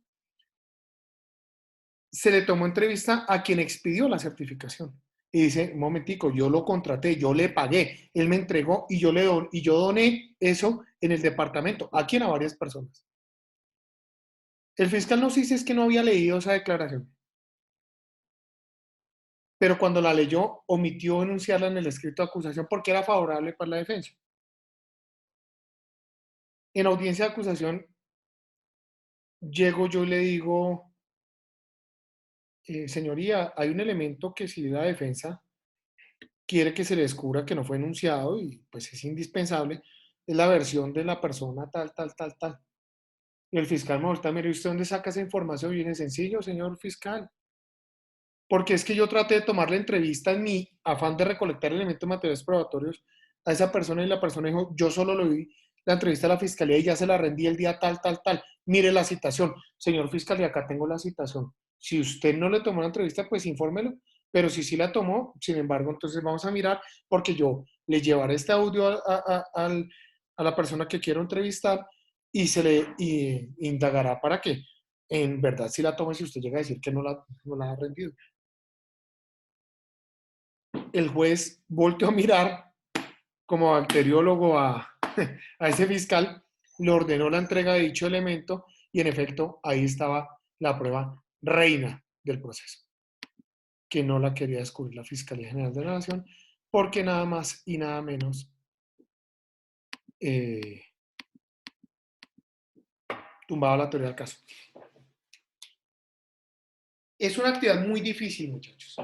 se le tomó entrevista a quien expidió la certificación. Y dice, un momentico, yo lo contraté, yo le pagué, él me entregó y yo doné eso en el departamento. ¿A quién? A varias personas. El fiscal nos dice es que no había leído esa declaración. Pero cuando la leyó, omitió enunciarla en el escrito de acusación porque era favorable para la defensa. En audiencia de acusación, llego yo y le digo, señoría, hay un elemento que si la defensa quiere que se le descubra que no fue enunciado y pues es indispensable, es la versión de la persona tal. Y el fiscal me voltea, mire, ¿usted dónde saca esa información? Viene sencillo, señor fiscal. Porque es que yo traté de tomar la entrevista en mi afán de recolectar elementos materiales probatorios a esa persona y la persona dijo, yo solo le di la entrevista a la fiscalía y ya se la rendí el día tal. Mire la citación. Señor fiscal, y acá tengo la citación. Si usted no le tomó la entrevista, pues infórmelo. Pero si sí la tomó, sin embargo, entonces vamos a mirar porque yo le llevaré este audio a la persona que quiero entrevistar y se le indagará para que en verdad si la tome si usted llega a decir que no la ha rendido. El juez volteó a mirar como bacteriólogo a ese fiscal, le ordenó la entrega de dicho elemento y en efecto ahí estaba la prueba reina del proceso, que no la quería descubrir la Fiscalía General de la Nación porque nada más y nada menos tumbaba la teoría del caso. Es una actividad muy difícil, muchachos.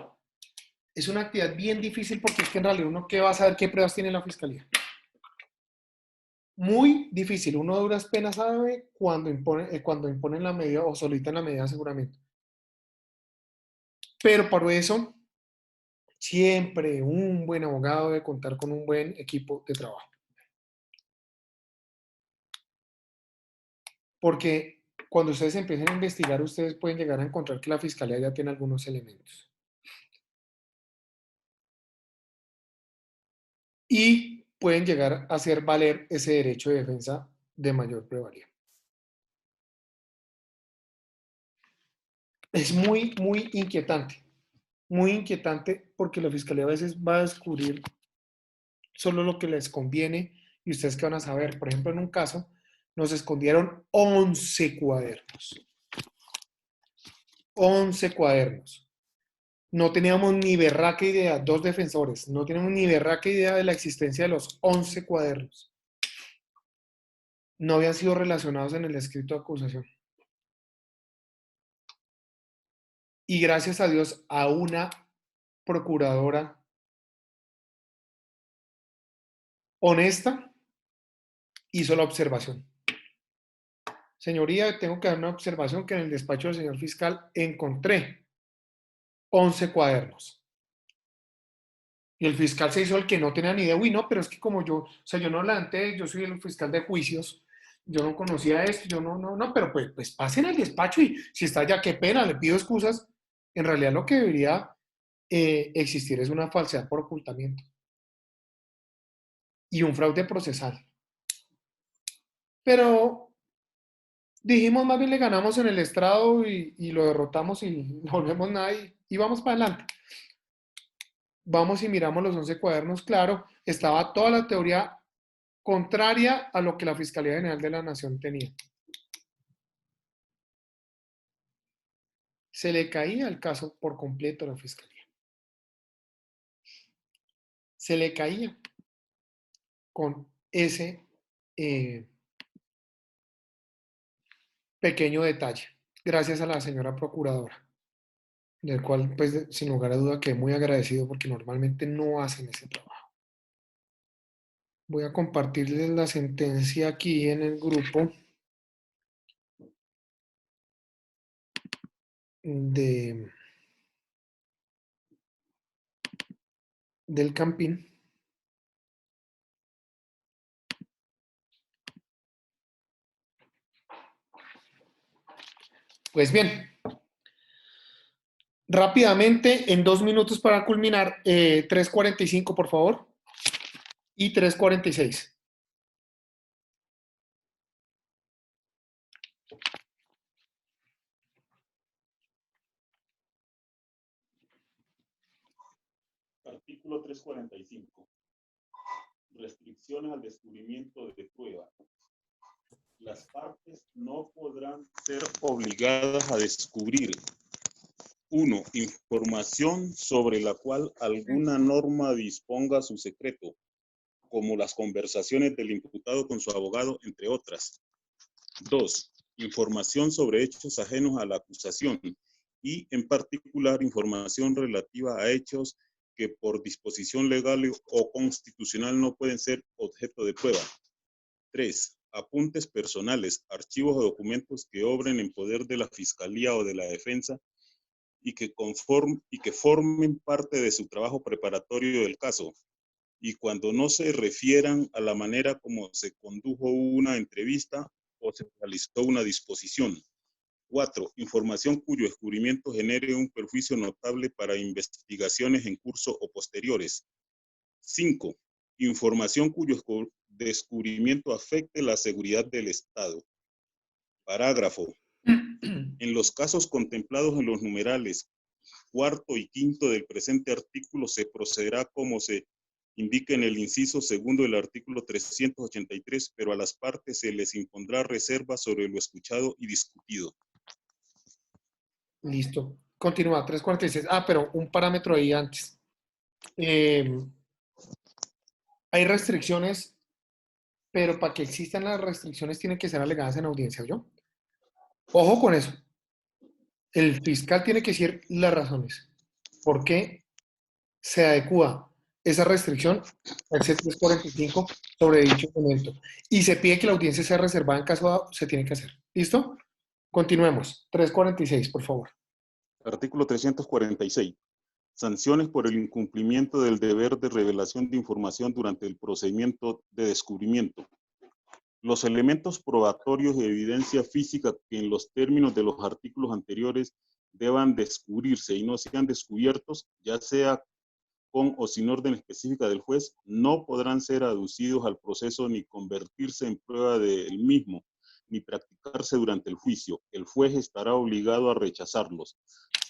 Es una actividad bien difícil porque es que en realidad uno ¿qué va a saber qué pruebas tiene la Fiscalía? Muy difícil. Uno a duras penas sabe cuando imponen la medida o solicitan la medida de aseguramiento. Pero por eso, siempre un buen abogado debe contar con un buen equipo de trabajo. Porque cuando ustedes empiecen a investigar, ustedes pueden llegar a encontrar que la Fiscalía ya tiene algunos elementos. Y pueden llegar a hacer valer ese derecho de defensa de mayor prevalía. Es muy inquietante porque la Fiscalía a veces va a descubrir solo lo que les conviene y ustedes qué van a saber. Por ejemplo, en un caso nos escondieron 11 cuadernos. 11 cuadernos. No teníamos ni berraca idea, dos defensores, no teníamos ni berraca idea de la existencia de los 11 cuadernos. No habían sido relacionados en el escrito de acusación. Y gracias a Dios a una procuradora honesta hizo la observación. Señoría, tengo que dar una observación que en el despacho del señor fiscal encontré 11 cuadernos. Y el fiscal se hizo el que no tenía ni idea. Uy, no, pero es que como yo, o sea, yo no adelanté, yo soy el fiscal de juicios, yo no conocía esto, yo no, pero pues pasen al despacho y si está ya, qué pena, le pido excusas. En realidad lo que debería existir es una falsedad por ocultamiento y un fraude procesal. Pero dijimos, más bien le ganamos en el estrado y lo derrotamos y no volvemos nada y vamos para adelante. Vamos y miramos los 11 cuadernos, claro, estaba toda la teoría contraria a lo que la Fiscalía General de la Nación tenía. Se le caía el caso por completo a la Fiscalía. Se le caía con ese pequeño detalle, gracias a la señora Procuradora, del cual, pues, sin lugar a duda, quedé muy agradecido porque normalmente no hacen ese trabajo. Voy a compartirles la sentencia aquí en el grupo del Campín. Pues bien, rápidamente, en 2 minutos para culminar, 3:45, por favor, y 3:46. Artículo 345. Restricciones al descubrimiento de prueba. Las partes no podrán ser obligadas a descubrir: 1. Información sobre la cual alguna norma disponga su secreto, como las conversaciones del imputado con su abogado, entre otras. 2. Información sobre hechos ajenos a la acusación y, en particular, información relativa a hechos que por disposición legal o constitucional no pueden ser objeto de prueba. 3. Apuntes personales, archivos o documentos que obren en poder de la Fiscalía o de la Defensa y que formen parte de su trabajo preparatorio del caso, y cuando no se refieran a la manera como se condujo una entrevista o se realizó una disposición. 4. Información cuyo descubrimiento genere un perjuicio notable para investigaciones en curso o posteriores. 5. Información cuyo descubrimiento afecte la seguridad del Estado. Parágrafo. En los casos contemplados en los numerales 4º y 5º del presente artículo se procederá como se indica en el inciso 2 del artículo 383, pero a las partes se les impondrá reserva sobre lo escuchado y discutido. Listo. Continúa, 3:46. Ah, pero un parámetro ahí antes. Hay restricciones, pero para que existan las restricciones tienen que ser alegadas en audiencia, ¿yo? Ojo con eso. El fiscal tiene que decir las razones. ¿Por qué se adecua esa restricción al C345 sobre dicho momento? Y se pide que la audiencia sea reservada en caso dado, se tiene que hacer. ¿Listo? Continuemos. 3:46, por favor. Artículo 346. Sanciones por el incumplimiento del deber de revelación de información durante el procedimiento de descubrimiento. Los elementos probatorios de evidencia física que en los términos de los artículos anteriores deban descubrirse y no sean descubiertos, ya sea con o sin orden específica del juez, no podrán ser aducidos al proceso ni convertirse en prueba del mismo, ni practicarse durante el juicio. El juez estará obligado a rechazarlos,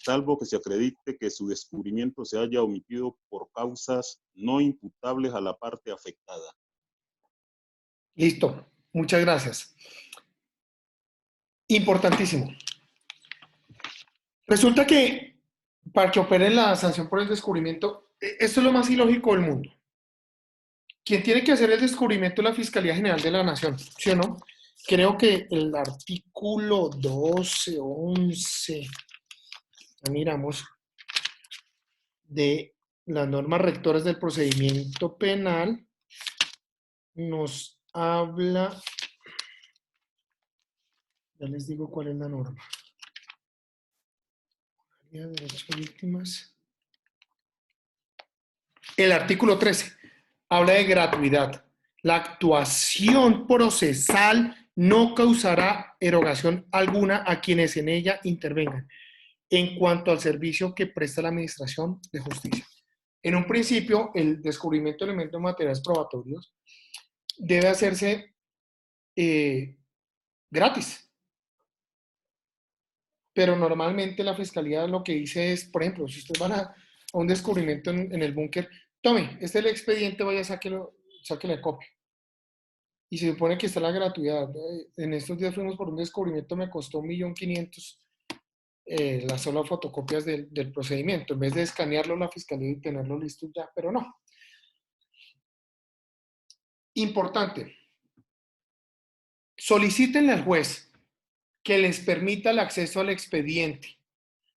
salvo que se acredite que su descubrimiento se haya omitido por causas no imputables a la parte afectada. Listo. Muchas gracias. Importantísimo. Resulta que para que opere la sanción por el descubrimiento, esto es lo más ilógico del mundo. Quien tiene que hacer el descubrimiento es la Fiscalía General de la Nación, ¿sí o no? Creo que el artículo 12 o 11, ya miramos, de las normas rectoras del procedimiento penal, nos habla Ya les digo cuál es la norma. Derechos de víctimas. El artículo 13 habla de gratuidad. La actuación procesal no causará erogación alguna a quienes en ella intervengan en cuanto al servicio que presta la Administración de Justicia. En un principio, el descubrimiento de elementos materiales probatorios debe hacerse gratis. Pero normalmente la Fiscalía lo que dice es, por ejemplo, si ustedes van a un descubrimiento en el búnker, tome, este es el expediente, vaya, sáquele copia. Y se supone que está la gratuidad. En estos días fuimos por un descubrimiento, me costó 1.500.000 las solas fotocopias del procedimiento, en vez de escanearlo la Fiscalía y tenerlo listo ya, pero no. Importante, solicítenle al juez que les permita el acceso al expediente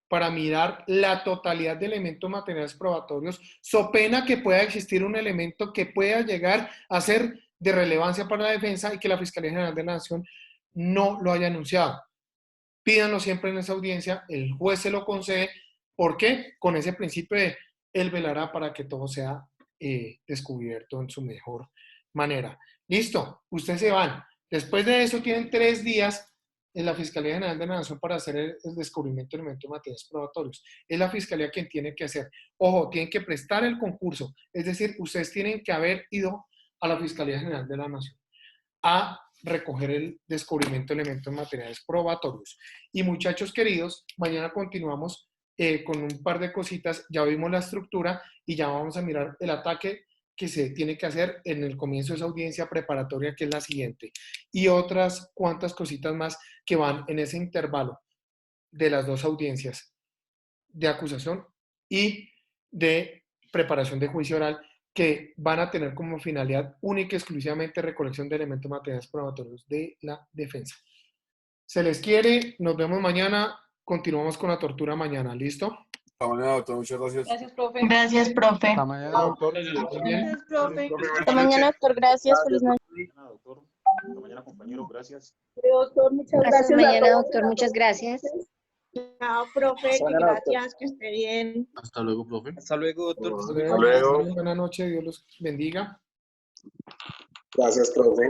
para mirar la totalidad de elementos materiales probatorios, so pena que pueda existir un elemento que pueda llegar a ser de relevancia para la defensa y que la Fiscalía General de la Nación no lo haya anunciado. Pídanlo siempre en esa audiencia, el juez se lo concede. ¿Por qué? Con ese principio de él velará para que todo sea descubierto en su mejor manera. Listo, ustedes se van. Después de eso tienen 3 días en la Fiscalía General de la Nación para hacer el descubrimiento de elementos materiales probatorios. Es la Fiscalía quien tiene que hacer. Ojo, tienen que prestar el concurso. Es decir, ustedes tienen que haber ido a la Fiscalía General de la Nación a recoger el descubrimiento de elementos materiales probatorios. Y muchachos queridos, mañana continuamos con un par de cositas. Ya vimos la estructura y ya vamos a mirar el ataque que se tiene que hacer en el comienzo de esa audiencia preparatoria, que es la siguiente, y otras cuantas cositas más que van en ese intervalo de las 2 audiencias de acusación y de preparación de juicio oral, que van a tener como finalidad única y exclusivamente recolección de elementos materiales probatorios de la defensa. Se les quiere, nos vemos mañana, continuamos con la tortura mañana, ¿listo? Hasta mañana, doctor, muchas gracias. Gracias, profe. Gracias, profe. Hasta mañana, doctor. Gracias, profe. Hasta mañana, doctor. Gracias. Feliz noche. Doctor. Hasta mañana, compañero. Gracias. Doctor, muchas Hasta gracias. a mañana, todos. doctor. Muchas gracias. Chao, profe. Hasta Que mañana, gracias, que esté bien. Hasta luego, profe. Hasta luego, doctor. Hasta luego. Buenas noches, Dios los bendiga. Gracias, profe.